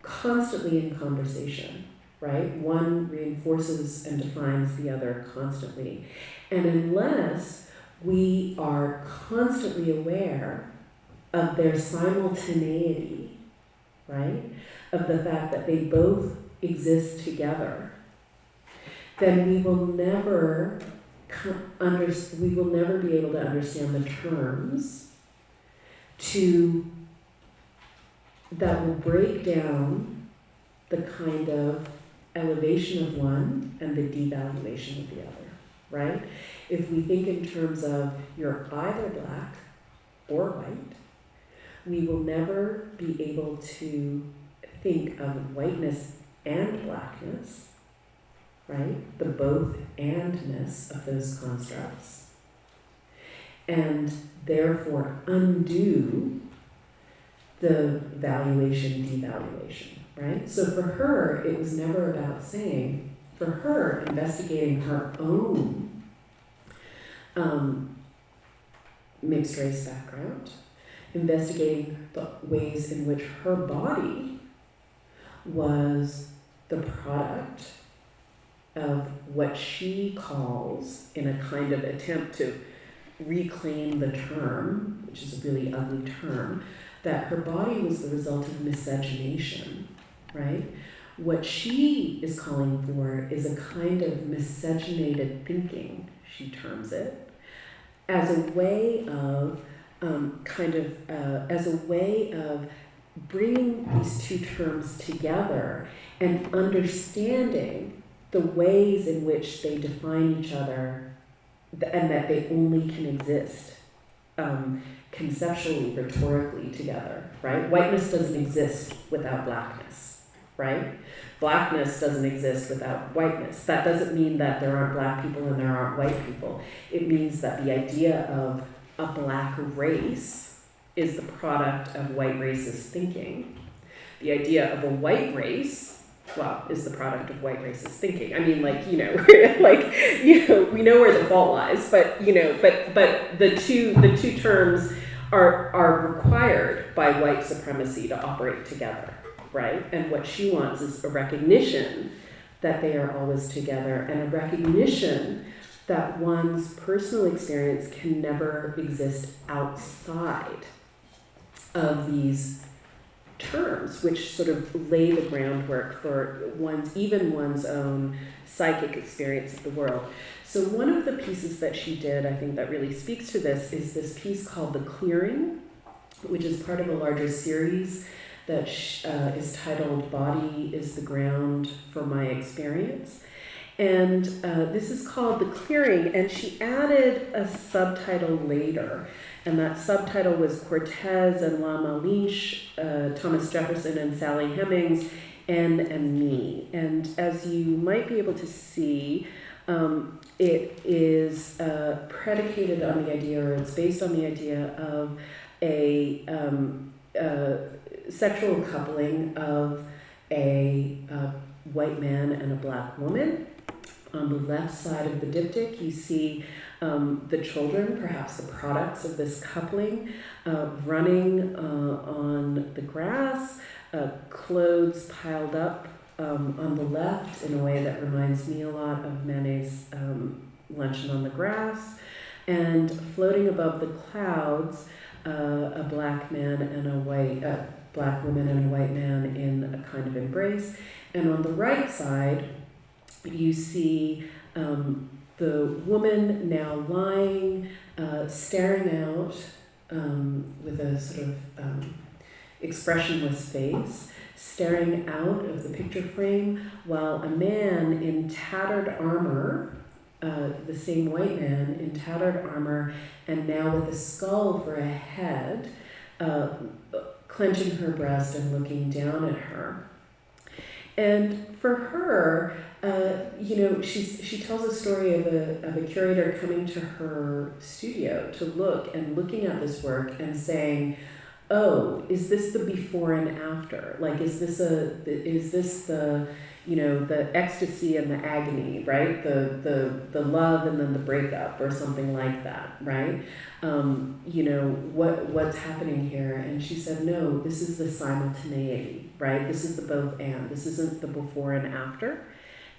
constantly in conversation, right? One reinforces and defines the other constantly. And unless we are constantly aware of their simultaneity, right, of the fact that they both exist together, then we will never be able to understand the terms that will break down the kind of elevation of one and the devaluation of the other, right? If we think in terms of you're either black or white, we will never be able to think of whiteness and blackness, right? The both andness of those constructs, and therefore undo the valuation, devaluation, right? So for her, it was never about saying, for her, investigating her own mixed race background, investigating the ways in which her body was the product of what she calls, in a kind of attempt to reclaim the term, which is a really ugly term, that her body was the result of miscegenation, right? What she is calling for is a kind of miscegenated thinking, she terms it, as a way of as a way of bringing these two terms together and understanding the ways in which they define each other and that they only can exist conceptually, rhetorically together, right? Whiteness doesn't exist without blackness, right? Blackness doesn't exist without whiteness. That doesn't mean that there aren't black people and there aren't white people. It means that the idea of a black race is the product of white racist thinking. The idea of a white race well, is the product of white racist thinking. I mean, like, you know, we know where the fault lies, but, you know, but the two terms are required by white supremacy to operate together, right? And what she wants is a recognition that they are always together, and a recognition that one's personal experience can never exist outside of these terms, which sort of lay the groundwork for one's own psychic experience of the world. So one of the pieces that she did, I think that really speaks to this, is this piece called The Clearing, which is part of a larger series that is titled Body is the Ground for My Experience. And this is called The Clearing, and she added a subtitle later. And that subtitle was Cortez and La Malinche, Thomas Jefferson and Sally Hemings, and Me. And as you might be able to see, it is predicated on the idea, or it's based on the idea of a sexual coupling of a white man and a black woman. On the left side of the diptych, you see the children, perhaps the products of this coupling, running on the grass, clothes piled up on the left in a way that reminds me a lot of Manet's Luncheon on the Grass, and floating above the clouds, a black man and a white, black woman and a white man in a kind of embrace. And on the right side, you see the woman now lying, staring out with a sort of expressionless face, staring out of the picture frame, while a man in tattered armor, the same white man in tattered armor, and now with a skull for a head, clenching her breast and looking down at her. And for her, you know, she tells a story of a curator coming to her studio to look and looking at this work and saying, "Oh, is this the before and after? Like, is this the, you know, the ecstasy and the agony, right? The love and then the breakup, or something like that, right? You know, what's happening here?" And she said, "No, this is the simultaneity, right? This is the both and. This isn't the before and after,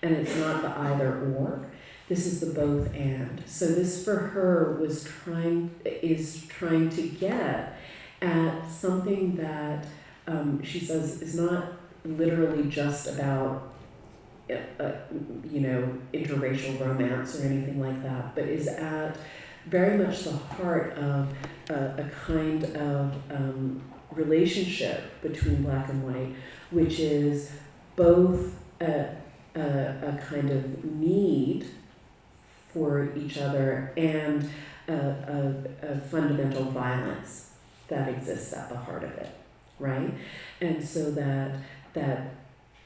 and it's not the either or. This is the both and." So this for her is trying to get at something that she says is not literally just about you know, interracial romance or anything like that, but is at very much the heart of a kind of relationship between black and white, which is both a kind of need for each other and a fundamental violence that exists at the heart of it, right? And so that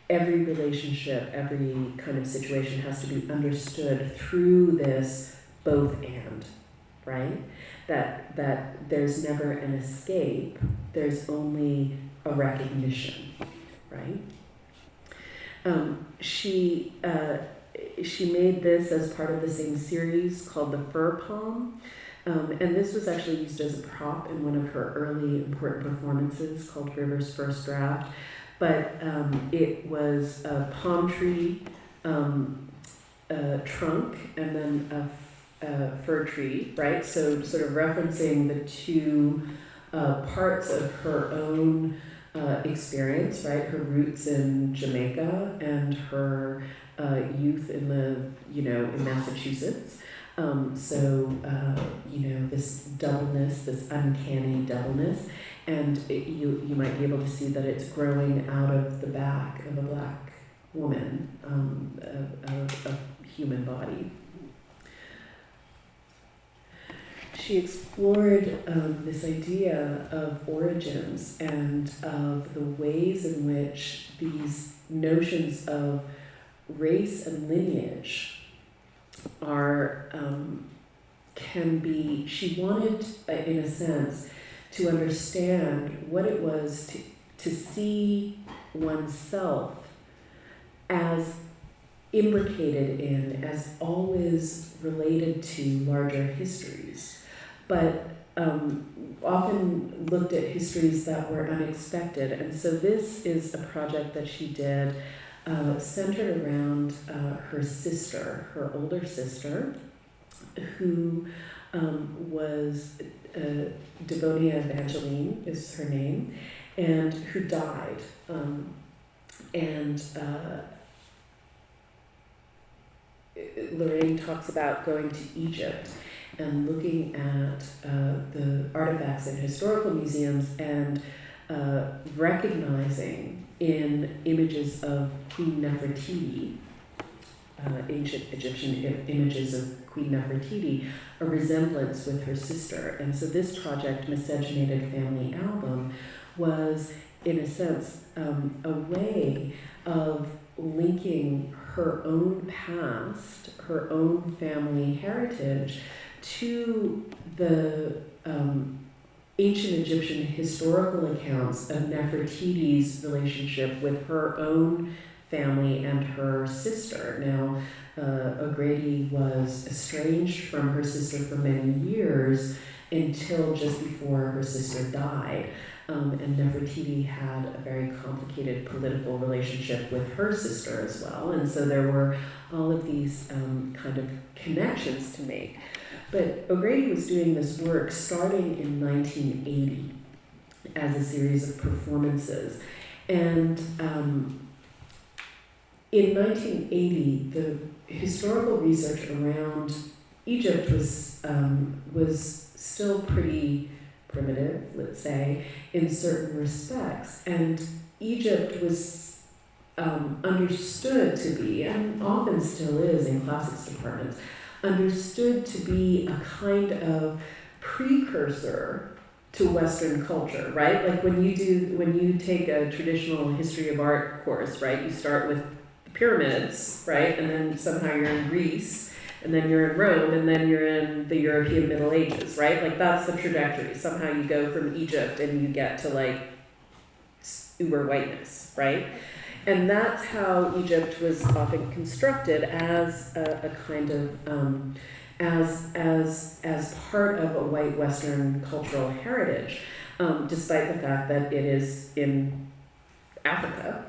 every relationship, every kind of situation has to be understood through this both and, right? That there's never an escape, there's only a recognition, right? She made this as part of the same series called The Fur Palm, and this was actually used as a prop in one of her early important performances called River's First Draft. But it was a palm tree trunk and then a fir tree, right? So sort of referencing the two parts of her own experience, right? Her roots in Jamaica and her youth in in Massachusetts. You know, this doubleness, this uncanny doubleness. And you might be able to see that it's growing out of the back of a black woman, a human body. She explored this idea of origins and of the ways in which these notions of race and lineage can be. She wanted, in a sense, to understand what it was to see oneself as imbricated in, as always related to larger histories, but often looked at histories that were unexpected. And so this is a project that she did centered around her sister, her older sister, who was Devonia Evangeline is her name, and who died. Lorraine talks about going to Egypt and looking at the artifacts in historical museums and recognizing in images of Queen Nefertiti, ancient Egyptian images of Queen Nefertiti, a resemblance with her sister. And so this project, Miscegenated Family Album, was, in a sense, a way of linking her own past, her own family heritage, to the ancient Egyptian historical accounts of Nefertiti's relationship with her own family and her sister. Now, O'Grady was estranged from her sister for many years until just before her sister died. And Nefertiti had a very complicated political relationship with her sister as well. And so there were all of these kind of connections to make. But O'Grady was doing this work starting in 1980 as a series of performances. And in 1980, the historical research around Egypt was still pretty primitive, let's say, in certain respects. And Egypt was understood to be, and often still is in classics departments, understood to be a kind of precursor to Western culture, right? Like when you take a traditional history of art course, right? You start with the pyramids, right? And then somehow you're in Greece, and then you're in Rome, and then you're in the European Middle Ages, right? Like that's the trajectory. Somehow you go from Egypt and you get to like uber whiteness, right? And that's how Egypt was often constructed as a kind of as part of a white Western cultural heritage, despite the fact that it is in Africa.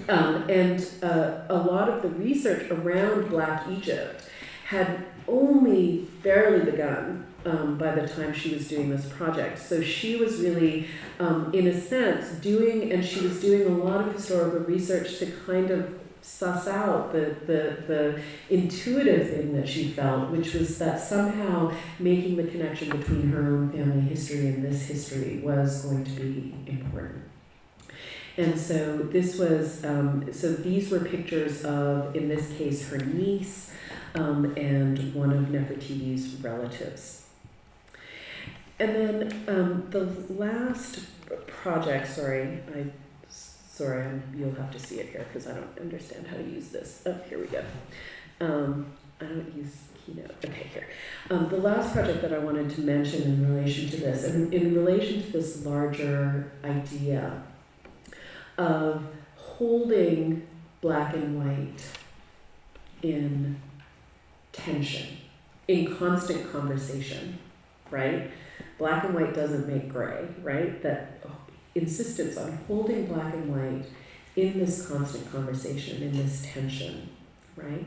And a lot of the research around Black Egypt had only barely begun by the time she was doing this project. So she was really, in a sense, doing a lot of historical research to kind of suss out the intuitive thing that she felt, which was that somehow making the connection between her own family history and this history was going to be important. And so this was, so these were pictures of, in this case, her niece and one of Nefertiti's relatives. And then the last project, you'll have to see it here because I don't understand how to use this. Oh, here we go. I don't use Keynote. Okay, here. The last project that I wanted to mention in relation to this, and in relation to this larger idea of holding Black and white in tension, in constant conversation, right? Black and white doesn't make gray, right? That insistence on holding Black and white in this constant conversation, in this tension, right,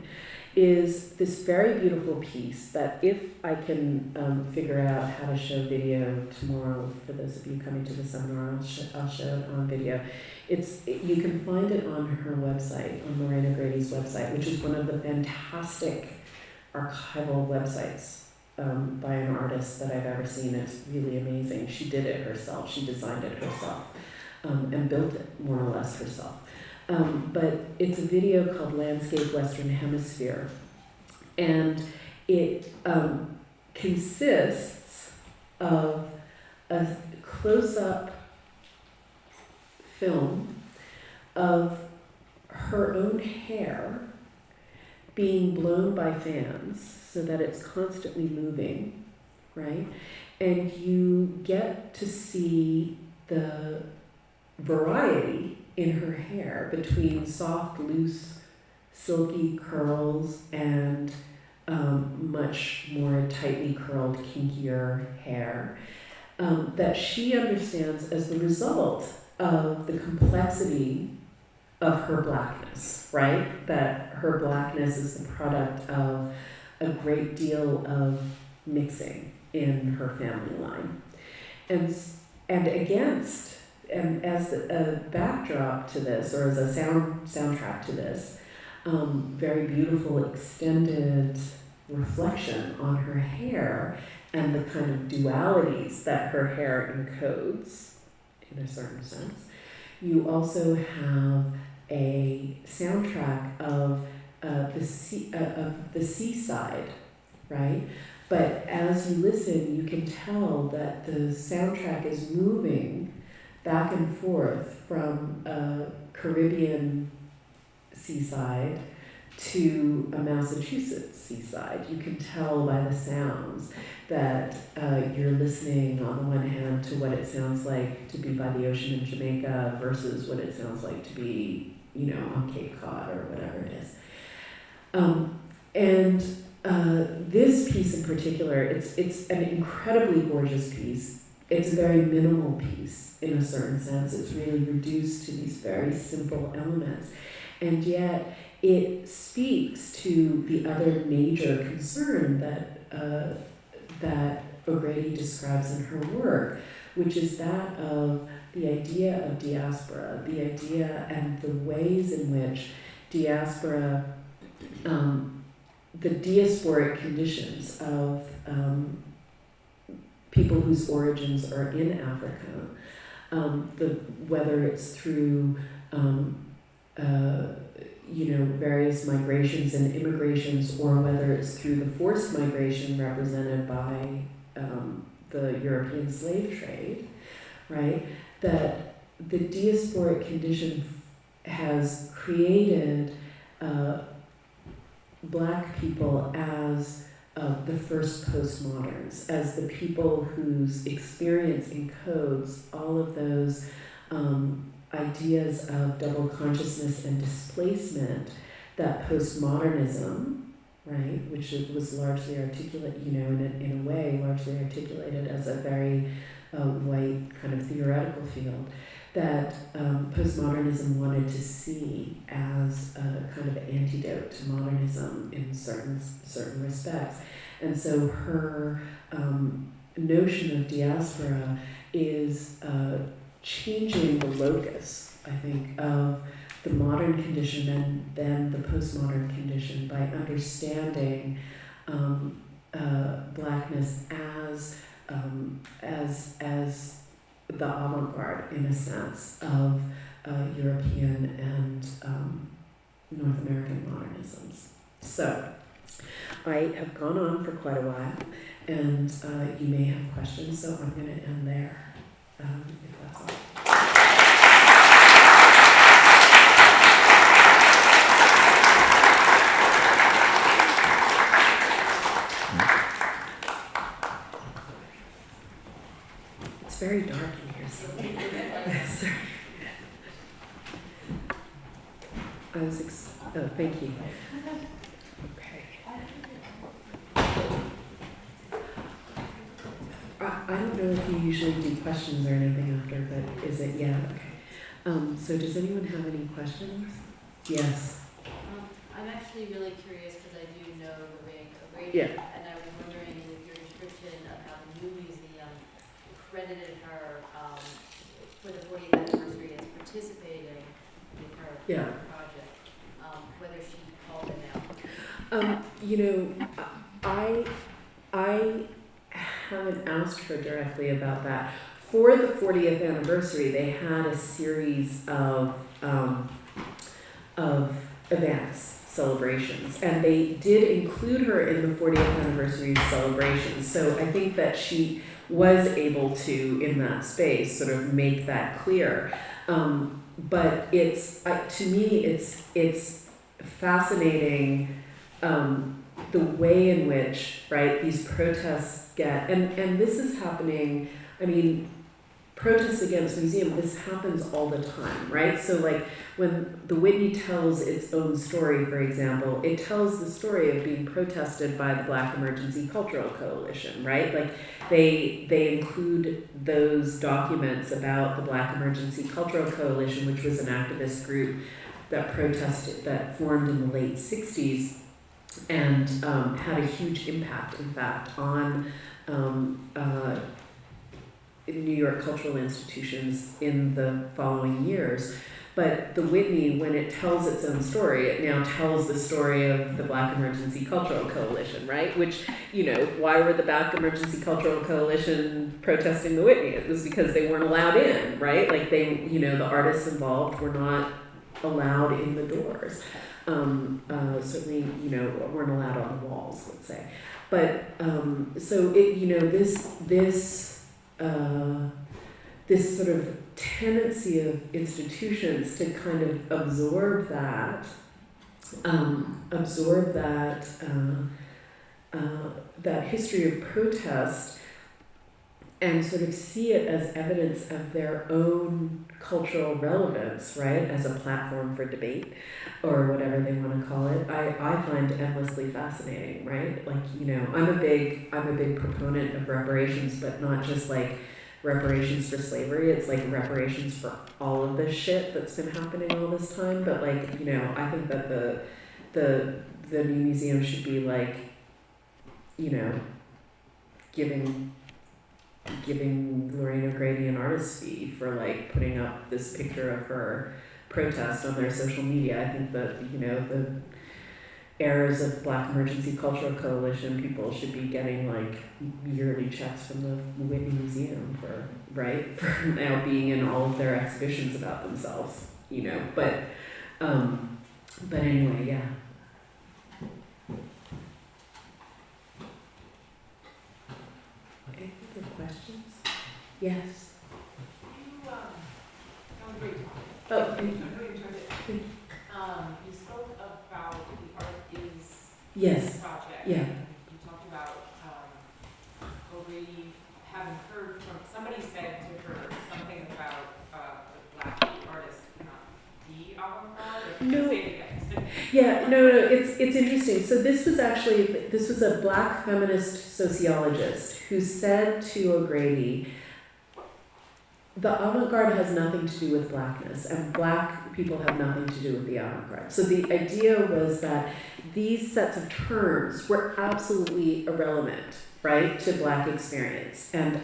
is this very beautiful piece that if I can figure out how to show video tomorrow, for those of you coming to the seminar, I'll show it on video. You can find it on her website, on Lorraine O'Grady's website, which is one of the fantastic archival websites by an artist that I've ever seen. It's really amazing. She did it herself. She designed it herself and built it more or less herself. But it's a video called Landscape Western Hemisphere. And it consists of a close-up film of her own hair being blown by fans so that it's constantly moving, right? And you get to see the variety in her hair between soft, loose silky curls and much more tightly curled, kinkier hair that she understands as the result of the complexity of her blackness, right? That her blackness is the product of a great deal of mixing in her family line. And against, and as a backdrop to this, or as a soundtrack to this, very beautiful extended reflection on her hair and the kind of dualities that her hair encodes, in a certain sense. You also have a soundtrack of the seaside, right? But as you listen, you can tell that the soundtrack is moving back and forth from a Caribbean seaside to a Massachusetts seaside. You can tell by the sounds that you're listening on the one hand to what it sounds like to be by the ocean in Jamaica versus what it sounds like to be, on Cape Cod or whatever it is. This piece in particular, it's an incredibly gorgeous piece. It's a very minimal piece in a certain sense. It's really reduced to these very simple elements. And yet it speaks to the other major concern that O'Grady describes in her work, which is that of the idea of diaspora, the idea and the ways in which diaspora, the diasporic conditions of people whose origins are in Africa, whether it's through various migrations and immigrations, or whether it's through the forced migration represented by the European slave trade, right? That the diasporic condition has created Black people as the first postmoderns, as the people whose experience encodes all of those ideas of double consciousness and displacement that postmodernism, right, which it was largely articulated, in a way, largely articulated as a very white kind of theoretical field, that postmodernism wanted to see as a kind of antidote to modernism in certain respects. And so her notion of diaspora is changing the locus, I think, of the modern condition and then the postmodern condition by understanding Blackness as the avant-garde, in a sense, of European and North American modernisms. So, I have gone on for quite a while, and you may have questions, so I'm going to end there, if that's all. It's very dark in here, so sorry. Thank you. Okay. I don't know if you usually do questions or anything after, but is it? Yeah, okay. So does anyone have any questions? Yes. I'm actually really curious because I do know Lorraine O'Grady, Yeah. and I was wondering with your description of how the new museum credited her for the 40th anniversary as participating in her Yeah. project, whether she called it out. I haven't asked her directly about that. For the 40th anniversary, they had a series of events, celebrations, and they did include her in the 40th anniversary celebrations. So I think that she was able to, in that space, sort of make that clear. But it's to me, it's fascinating the way in which, right, these protests get, and this is happening. I mean, protests against museum, this happens all the time, right? So like when the Whitney tells its own story, for example, it tells the story of being protested by the Black Emergency Cultural Coalition, right? Like they include those documents about the Black Emergency Cultural Coalition, which was an activist group that protested, that formed in the late 60s and had a huge impact, in fact, on New York cultural institutions in the following years. But the Whitney, when it tells its own story, it now tells the story of the Black Emergency Cultural Coalition, right? Which, why were the Black Emergency Cultural Coalition protesting the Whitney? It was because they weren't allowed in, right? Like the artists involved were not allowed in the doors. Certainly, weren't allowed on the walls, let's say. But so it, this sort of tendency of institutions to kind of absorb that history of protest and sort of see it as evidence of their own cultural relevance, right, as a platform for debate or whatever they want to call it, I find endlessly fascinating, right? Like, I'm a big proponent of reparations, but not just like reparations for slavery. It's like reparations for all of this shit that's been happening all this time. But like, I think that the new museum should be like, giving Lorraine O'Grady an artist fee for like putting up this picture of her protest on their social media. I think that, the heirs of Black Emergency Cultural Coalition people should be getting like yearly checks from the Whitney Museum for now being in all of their exhibitions about themselves, but anyway, yeah. Any other questions? Yes. Oh, thank you. You spoke about the art is Yes. project. Yeah. You talked about O'Grady having heard from somebody said to her something about the Black artist not the avant-garde. Or No. say it again. Yeah, no, it's interesting. So this was a Black feminist sociologist who said to O'Grady, the avant-garde has nothing to do with Blackness, and Black people have nothing to do with the avant-garde. So the idea was that these sets of terms were absolutely irrelevant, right, to Black experience. And in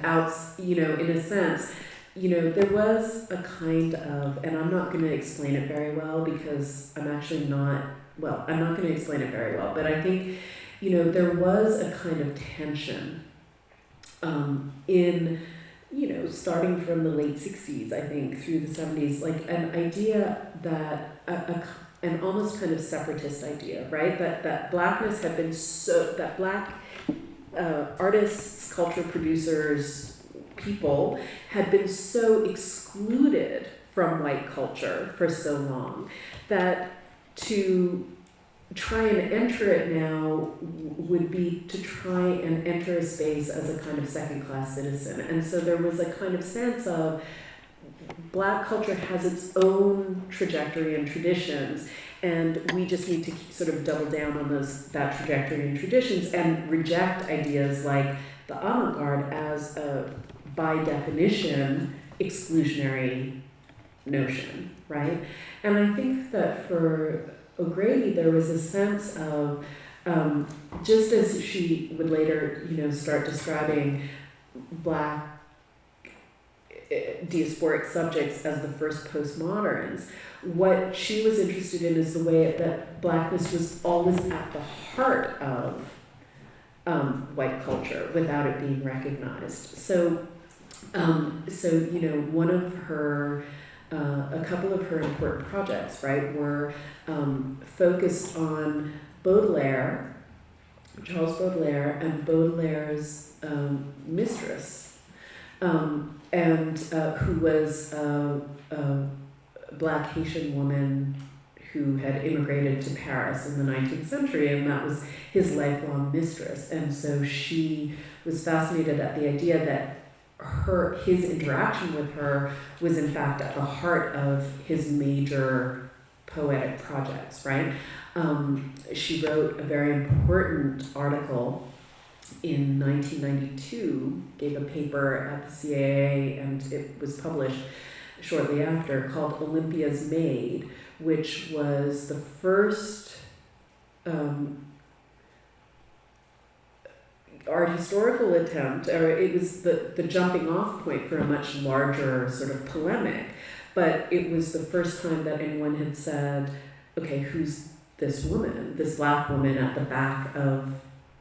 a sense, there was a kind of, and I'm not going to explain it very well because I'm not going to explain it very well, but I think, there was a kind of tension in, starting from the late 60s, I think, through the 70s, like an idea that, an almost kind of separatist idea, right? That Blackness had been that Black artists, culture producers, people had been so excluded from white culture for so long that to try and enter it now would be to try and enter a space as a kind of second-class citizen. And so there was a kind of sense of Black culture has its own trajectory and traditions, and we just need to sort of double down on that trajectory and traditions and reject ideas like the avant-garde as a, by definition, exclusionary notion, right? And I think that for O'Grady, there was a sense of, just as she would later, start describing Black diasporic subjects as the first postmoderns, what she was interested in is the way that Blackness was always at the heart of white culture without it being recognized. So one of her, a couple of her important projects, right, were focused on Baudelaire, Charles Baudelaire, and Baudelaire's mistress, and who was a Black Haitian woman who had immigrated to Paris in the 19th century, and that was his lifelong mistress. And so she was fascinated at the idea that his interaction with her was in fact at the heart of his major poetic projects, right? She wrote a very important article in 1992, gave a paper at the CAA, and it was published shortly after, called Olympia's Maid, which was the first art historical attempt, or it was the jumping off point for a much larger sort of polemic, but it was the first time that anyone had said, okay, who's this woman, this black woman at the back of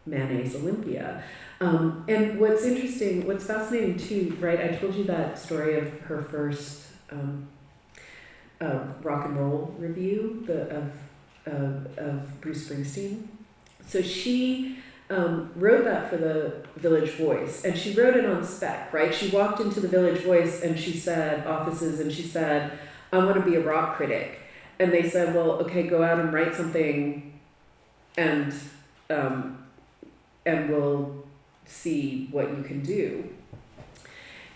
Manet's Olympia? And what's interesting, what's fascinating too, right, I told you that story of her first rock and roll review of Bruce Springsteen. So she wrote that for the Village Voice, and she wrote it on spec, right? She walked into the Village Voice and she said, offices, and she said, I want to be a rock critic. And they said, well, okay, go out and write something and we'll see what you can do.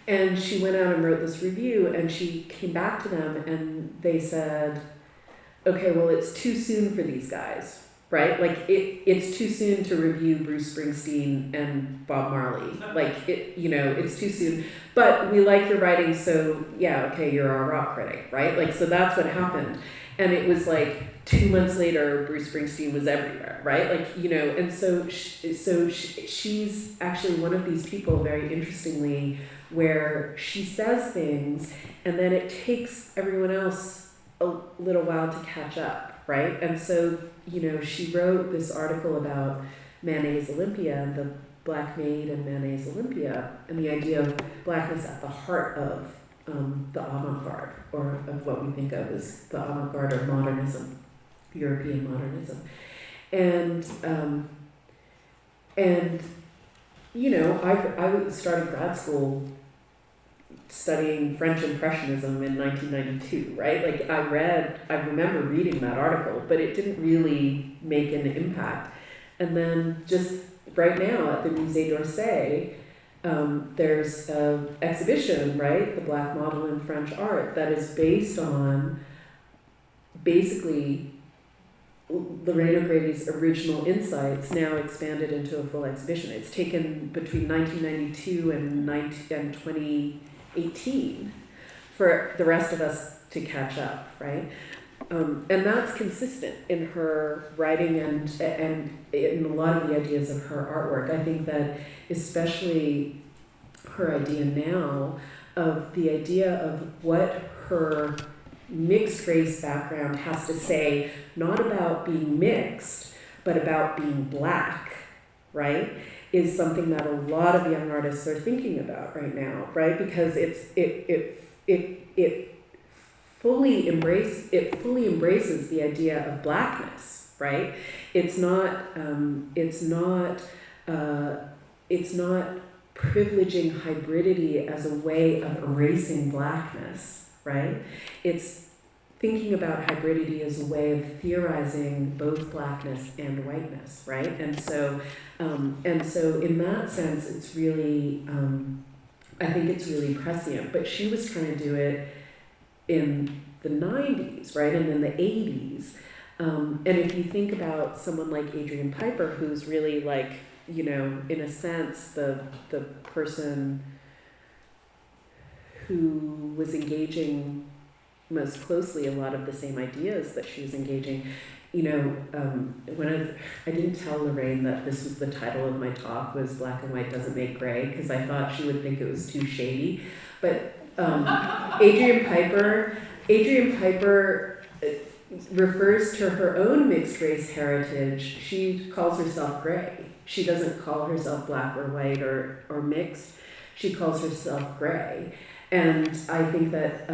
And she went out and wrote this review, and she came back to them and they said, okay, well, it's too soon for these guys, right? Like it's too soon to review Bruce Springsteen and Bob Marley. Like it's too soon, but we like your writing. So yeah, okay, you're our rock critic, right? Like, so that's what happened. And it was like 2 months later, Bruce Springsteen was everywhere, right? Like, and so she's actually one of these people, very interestingly, where she says things and then it takes everyone else a little while to catch up, right? And so, she wrote this article about Manet's Olympia and the Black Maid and Manet's Olympia, and the idea of blackness at the heart of the avant-garde, or of what we think of as the avant-garde or modernism, European modernism. And I started grad school studying French Impressionism in 1992, right? Like I remember reading that article, but it didn't really make an impact. And then just right now at the Musée d'Orsay, there's an exhibition, right? The Black Model in French Art, that is based on basically Lorraine O'Grady's original insights now expanded into a full exhibition. It's taken between 1992 and 2018 for the rest of us to catch up, right? And that's consistent in her writing and in a lot of the ideas of her artwork. I think that especially her idea now of the idea of what her mixed race background has to say, not about being mixed, but about being black, right, is something that a lot of young artists are thinking about right now, right? Because it fully embraces the idea of blackness, right? It's not privileging hybridity as a way of erasing blackness, right? It's thinking about hybridity as a way of theorizing both blackness and whiteness, right? And so in that sense, it's really, I think it's really prescient. But she was trying to do it in the 90s, right, and in the 80s. And if you think about someone like Adrian Piper, who's really like, in a sense, the person who was engaging most closely a lot of the same ideas that she was engaging. When I didn't tell Lorraine that this was the title of my talk, was Black and White Doesn't Make Gray, because I thought she would think it was too shady. But Adrian Piper refers to her own mixed race heritage. She calls herself gray. She doesn't call herself black or white or mixed. She calls herself gray. And I think that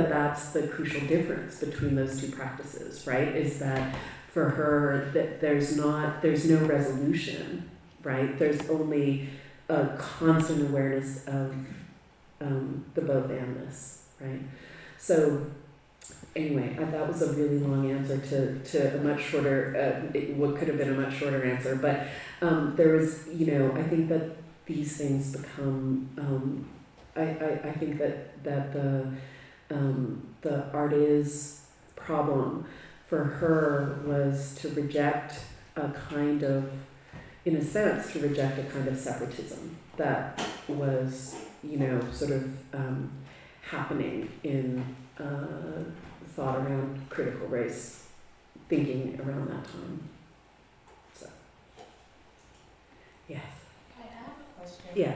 that's the crucial difference between those two practices, right? Is that for her that there's no resolution, right? There's only a constant awareness of the both andness, right? So anyway, that was a really long answer to a much shorter, what could have been a much shorter answer. But there was, I think that these things become, I think that the artist problem for her was to reject a kind of, in a sense, to reject a kind of separatism that was, sort of happening in thought around critical race thinking around that time. So, yes. I have a question. Yeah.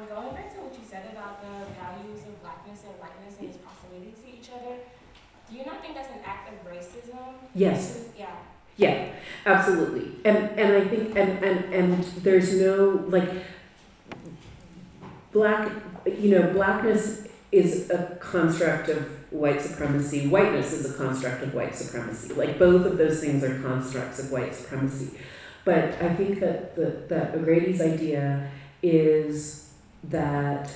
Going back to what you said about the values of blackness and whiteness and its proximity to each other, do you not think that's an act of racism? Yes. Yeah. Yeah, absolutely. And I think and there's no blackness is a construct of white supremacy. Whiteness is a construct of white supremacy. Both of those things are constructs of white supremacy. But I think that that O'Grady's idea is that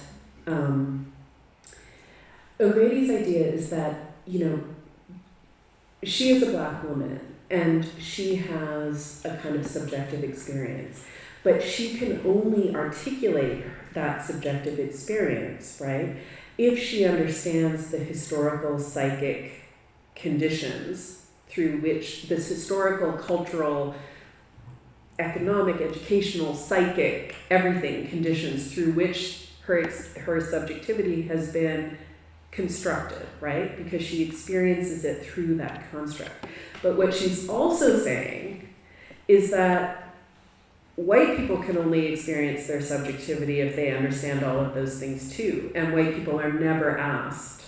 she is a black woman and she has a kind of subjective experience, but she can only articulate that subjective experience, right, if she understands the historical psychic conditions through which this historical, cultural, economic, educational, psychic, everything conditions through which her subjectivity has been constructed, right? Because she experiences it through that construct. But what she's also saying is that white people can only experience their subjectivity if they understand all of those things too. And white people are never asked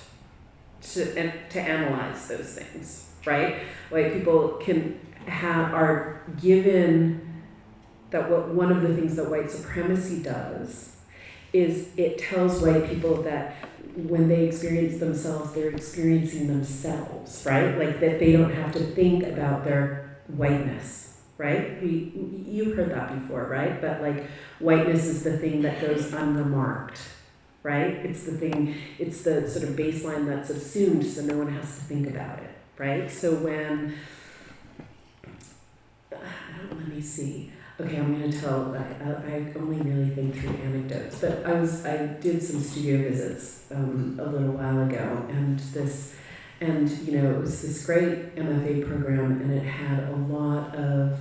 to analyze those things, right? White people are given that one of the things that white supremacy does is it tells white people that when they experience themselves, they're experiencing themselves, right? That they don't have to think about their whiteness, right? You've heard that before, right? But whiteness is the thing that goes unremarked, right? It's the sort of baseline that's assumed so no one has to think about it, right? So when, let me see. Okay, I'm going to tell, I only really think through anecdotes, but I did some studio visits a little while ago, and it was this great MFA program, and it had a lot of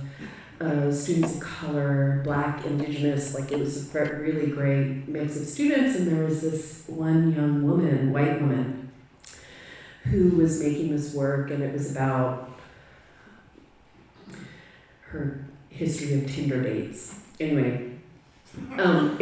students of color, black, indigenous, it was a really great mix of students, and there was this one young woman, white woman, who was making this work, and it was about her history of Tinder dates. Anyway, and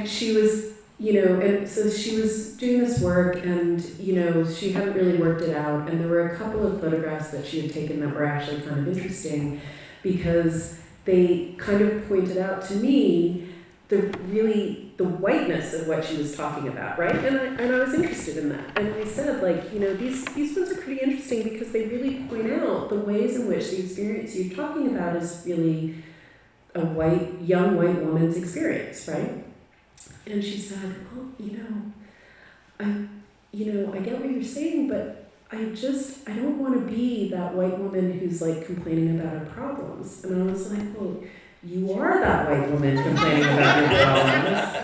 she was, and so she was doing this work, and she hadn't really worked it out, and there were a couple of photographs that she had taken that were actually kind of interesting because they kind of pointed out to me the whiteness of what she was talking about, right? And I was interested in that. And I said, these ones are pretty interesting because they really point out the ways in which the experience you're talking about is really a young white woman's experience, right? And she said, well, I get what you're saying, but I don't want to be that white woman who's complaining about her problems. And I was like, well, you are that white woman complaining about your problems.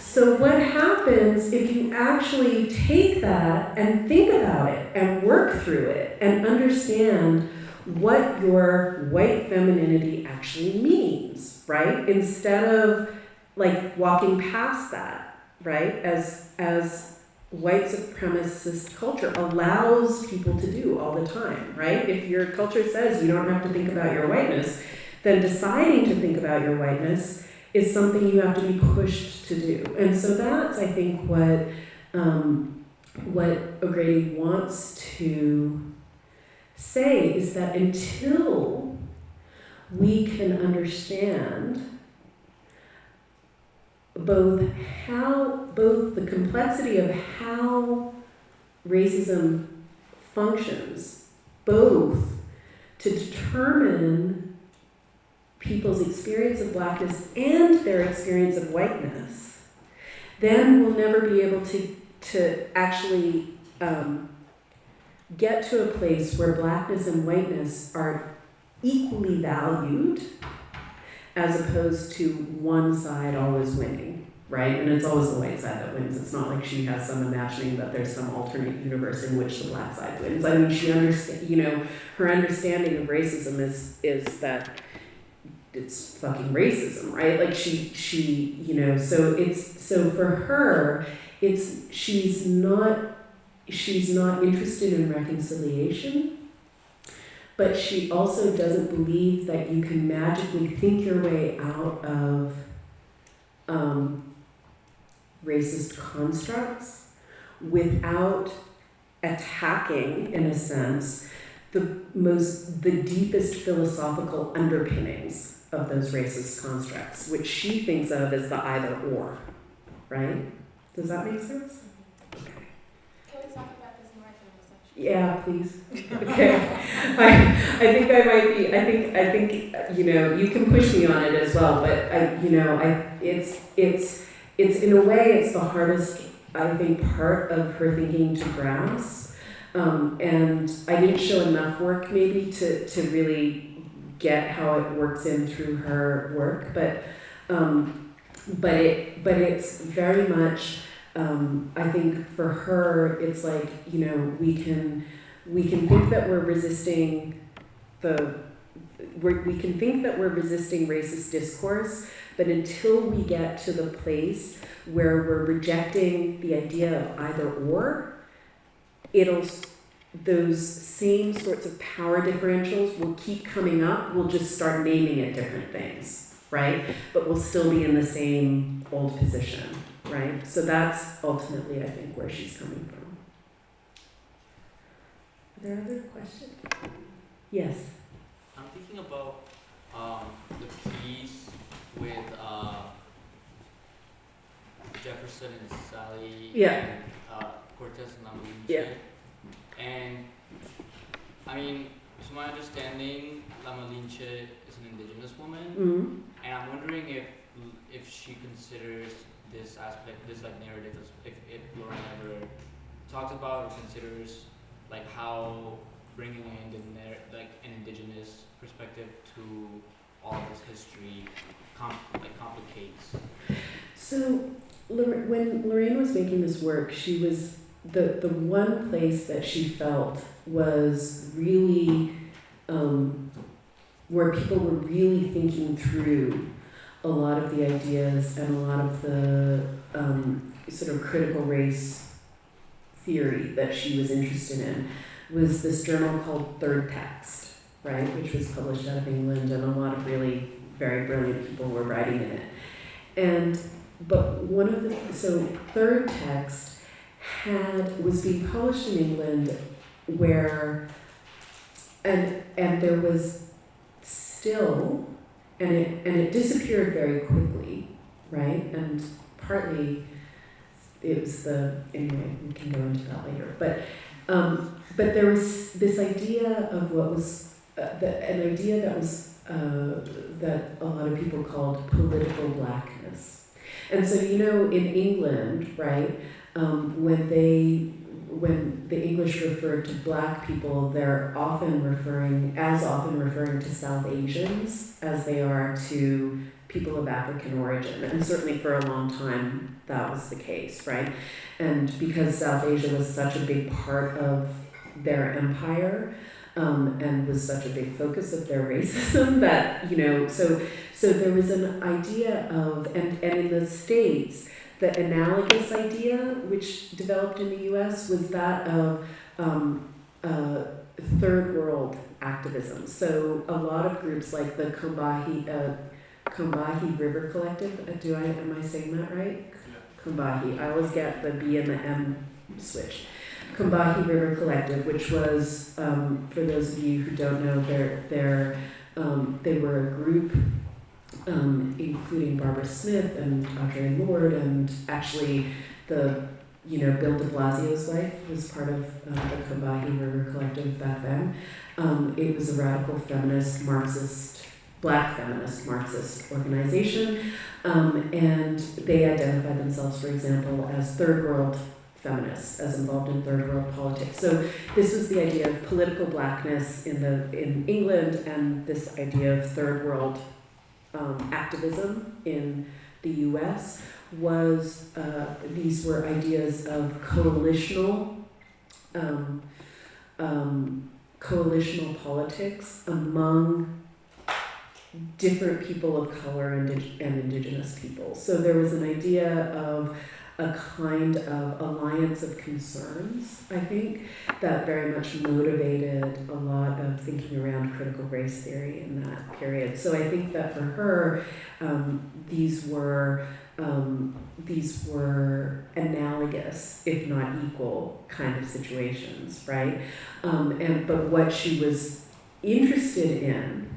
So what happens if you actually take that and think about it and work through it and understand what your white femininity actually means, right? Instead of walking past that, right? As white supremacist culture allows people to do all the time, right? If your culture says you don't have to think about your whiteness, then deciding to think about your whiteness is something you have to be pushed to do. And so that's, I think, what O'Grady wants to say is that until we can understand both the complexity of how racism functions, both to determine people's experience of blackness and their experience of whiteness, then we'll never be able to actually get to a place where blackness and whiteness are equally valued, as opposed to one side always winning, right? And it's always the white side that wins. It's not like she has some imagining that there's some alternate universe in which the black side wins. I mean, she understands, her understanding of racism is that it's fucking racism, right? Like so for her, she's not interested in reconciliation, but she also doesn't believe that you can magically think your way out of racist constructs without attacking, in a sense, the deepest philosophical underpinnings of those racist constructs, which she thinks of as the either or, right? Does that make sense? Okay. Can we talk about this more at the reception? Yeah, please. Okay. I think I might be. I think you can push me on it as well. But it's in a way it's the hardest, I think, part of her thinking to grasp. And I didn't show enough work maybe to really get how it works in through her work. But it's very much. I think for her, it's like, we can think that we're resisting we can think that we're resisting racist discourse, but until we get to the place where we're rejecting the idea of either or, those same sorts of power differentials will keep coming up. We'll just start naming it different things, right? But we'll still be in the same old position. Right? So that's ultimately, I think, where she's coming from. Are there other questions? Yes. I'm thinking about the piece with Jefferson and Sally Yeah. and Cortez and Lamalinche. Yeah. And I mean, to my understanding, Lamalinche is an indigenous woman, Mm-hmm. and I'm wondering if she considers this aspect, this like narrative, if Lauren ever talks about or considers like how bringing in an indigenous perspective to all this history complicates. So when Lorraine was making this work, she was the one place that she felt was really where people were really thinking through a lot of the ideas and a lot of the sort of critical race theory that she was interested in was this journal called Third Text, right, which was published out of England, and a lot of really very brilliant people were writing in it. But Third Text was being published in England where, and there was still, and it disappeared very quickly, right? And partly it was anyway, we can go into that later. But there was this idea of what was, an idea that was, that a lot of people called political blackness. And so, in England, right, when the English refer to black people, they're often referring to South Asians as they are to people of African origin. And certainly for a long time, that was the case, right? And because South Asia was such a big part of their empire, and was such a big focus of their racism that, so there was an idea of, and in the States, the analogous idea, which developed in the US, was that of third world activism. So a lot of groups like the Combahee River Collective, am I saying that right? Yeah. Combahee, I always get the B and the M switch. Combahee River Collective, which was, for those of you who don't know, they were a group including Barbara Smith and Audre Lorde, and actually Bill de Blasio's wife was part of the Combahee River Collective back then. It was a radical feminist Marxist Black feminist Marxist organization, and they identify themselves, for example, as third world feminists, as involved in third world politics. So this was the idea of political blackness in England, and this idea of third world activism in the U.S. was these were ideas of coalitional politics among different people of color and indigenous people. So there was an idea of a kind of alliance of concerns, I think, that very much motivated a lot of thinking around critical race theory in that period. So I think that for her, these were analogous, if not equal, kind of situations, right? But what she was interested in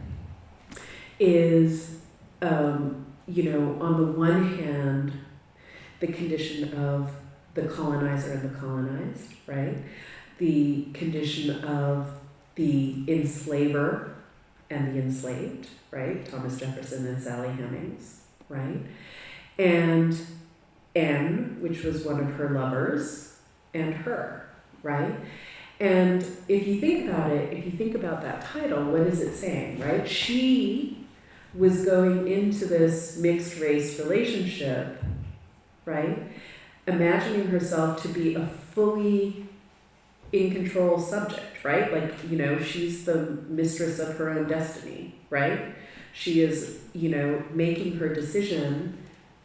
is, on the one hand, the condition of the colonizer and the colonized, right? The condition of the enslaver and the enslaved, right? Thomas Jefferson and Sally Hemings, right? And N, which was one of her lovers, and her, right? And if you think about it, if you think about that title, what is it saying, right? She was going into this mixed race relationship, right? Imagining herself to be a fully in control subject, right? Like, she's the mistress of her own destiny, right? She is, making her decision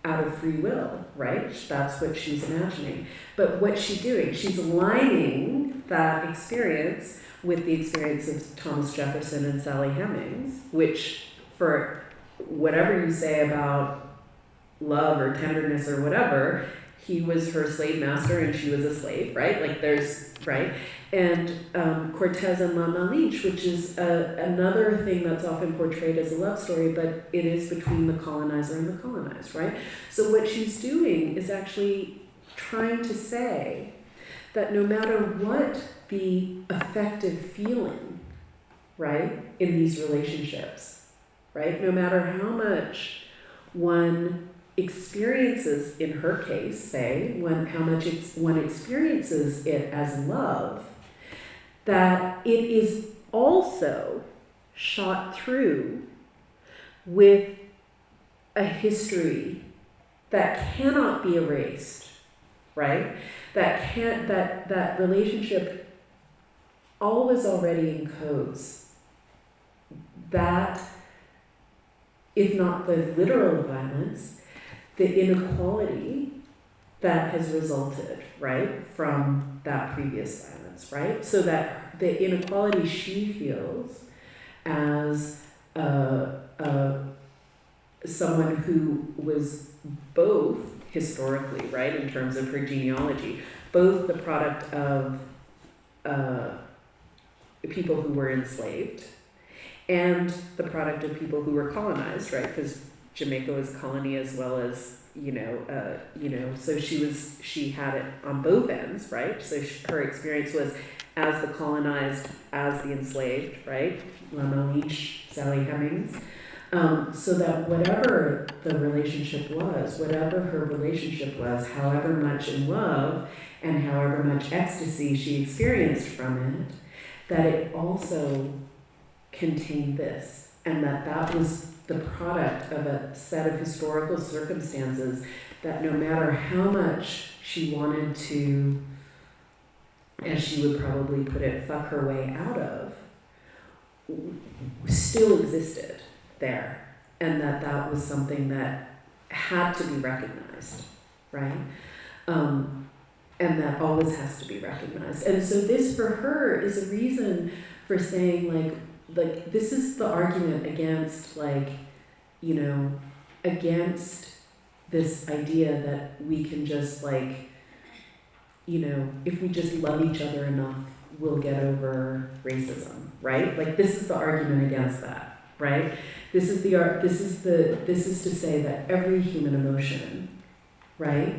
out of free will, right? That's what she's imagining. But what's she doing? She's aligning that experience with the experience of Thomas Jefferson and Sally Hemings, which, for whatever you say about love or tenderness or whatever, he was her slave master and she was a slave, right? Like right? And Cortez and Mama Lynch, which is another thing that's often portrayed as a love story, but it is between the colonizer and the colonized, right? So what she's doing is actually trying to say that no matter what the affective feeling, right, in these relationships, right, no matter how much one experiences, in her case, say, how much one experiences it as love, that it is also shot through with a history that cannot be erased, right? That relationship always already encodes that, if not the literal violence, the inequality that has resulted, right, from that previous violence, right? So that the inequality she feels as someone who was both historically, right, in terms of her genealogy, both the product of people who were enslaved and the product of people who were colonized, right? Because Jamaica was a colony as well as, so she had it on both ends, right? So her experience was as the colonized, as the enslaved, right? Mama Lynch, Sally Hemings. So that whatever the relationship was, whatever her relationship was, however much in love and however much ecstasy she experienced from it, that it also contained this, and that was the product of a set of historical circumstances that no matter how much she wanted to, as she would probably put it, fuck her way out of, still existed there, and that was something that had to be recognized, right? And that always has to be recognized. And so this, for her, is a reason for saying, like this is the argument against, against this idea that we can just, if we just love each other enough, we'll get over racism, right? Like, this is the argument against that, right? This is to say that every human emotion, right,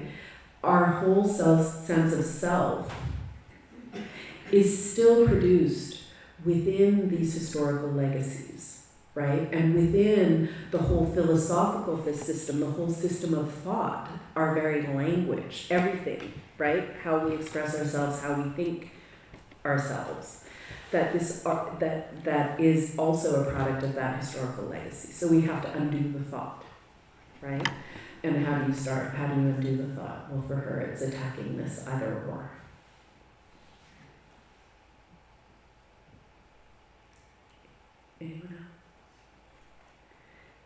our whole sense of self is still produced within these historical legacies, right? And within the whole philosophical system, the whole system of thought, our very language, everything, right? How we express ourselves, how we think ourselves. That that is also a product of that historical legacy. So we have to undo the thought, right? And how do you start? How do you undo the thought? Well, for her, it's attacking this either or. Anyone else?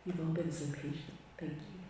You've all been so patient. Thank you.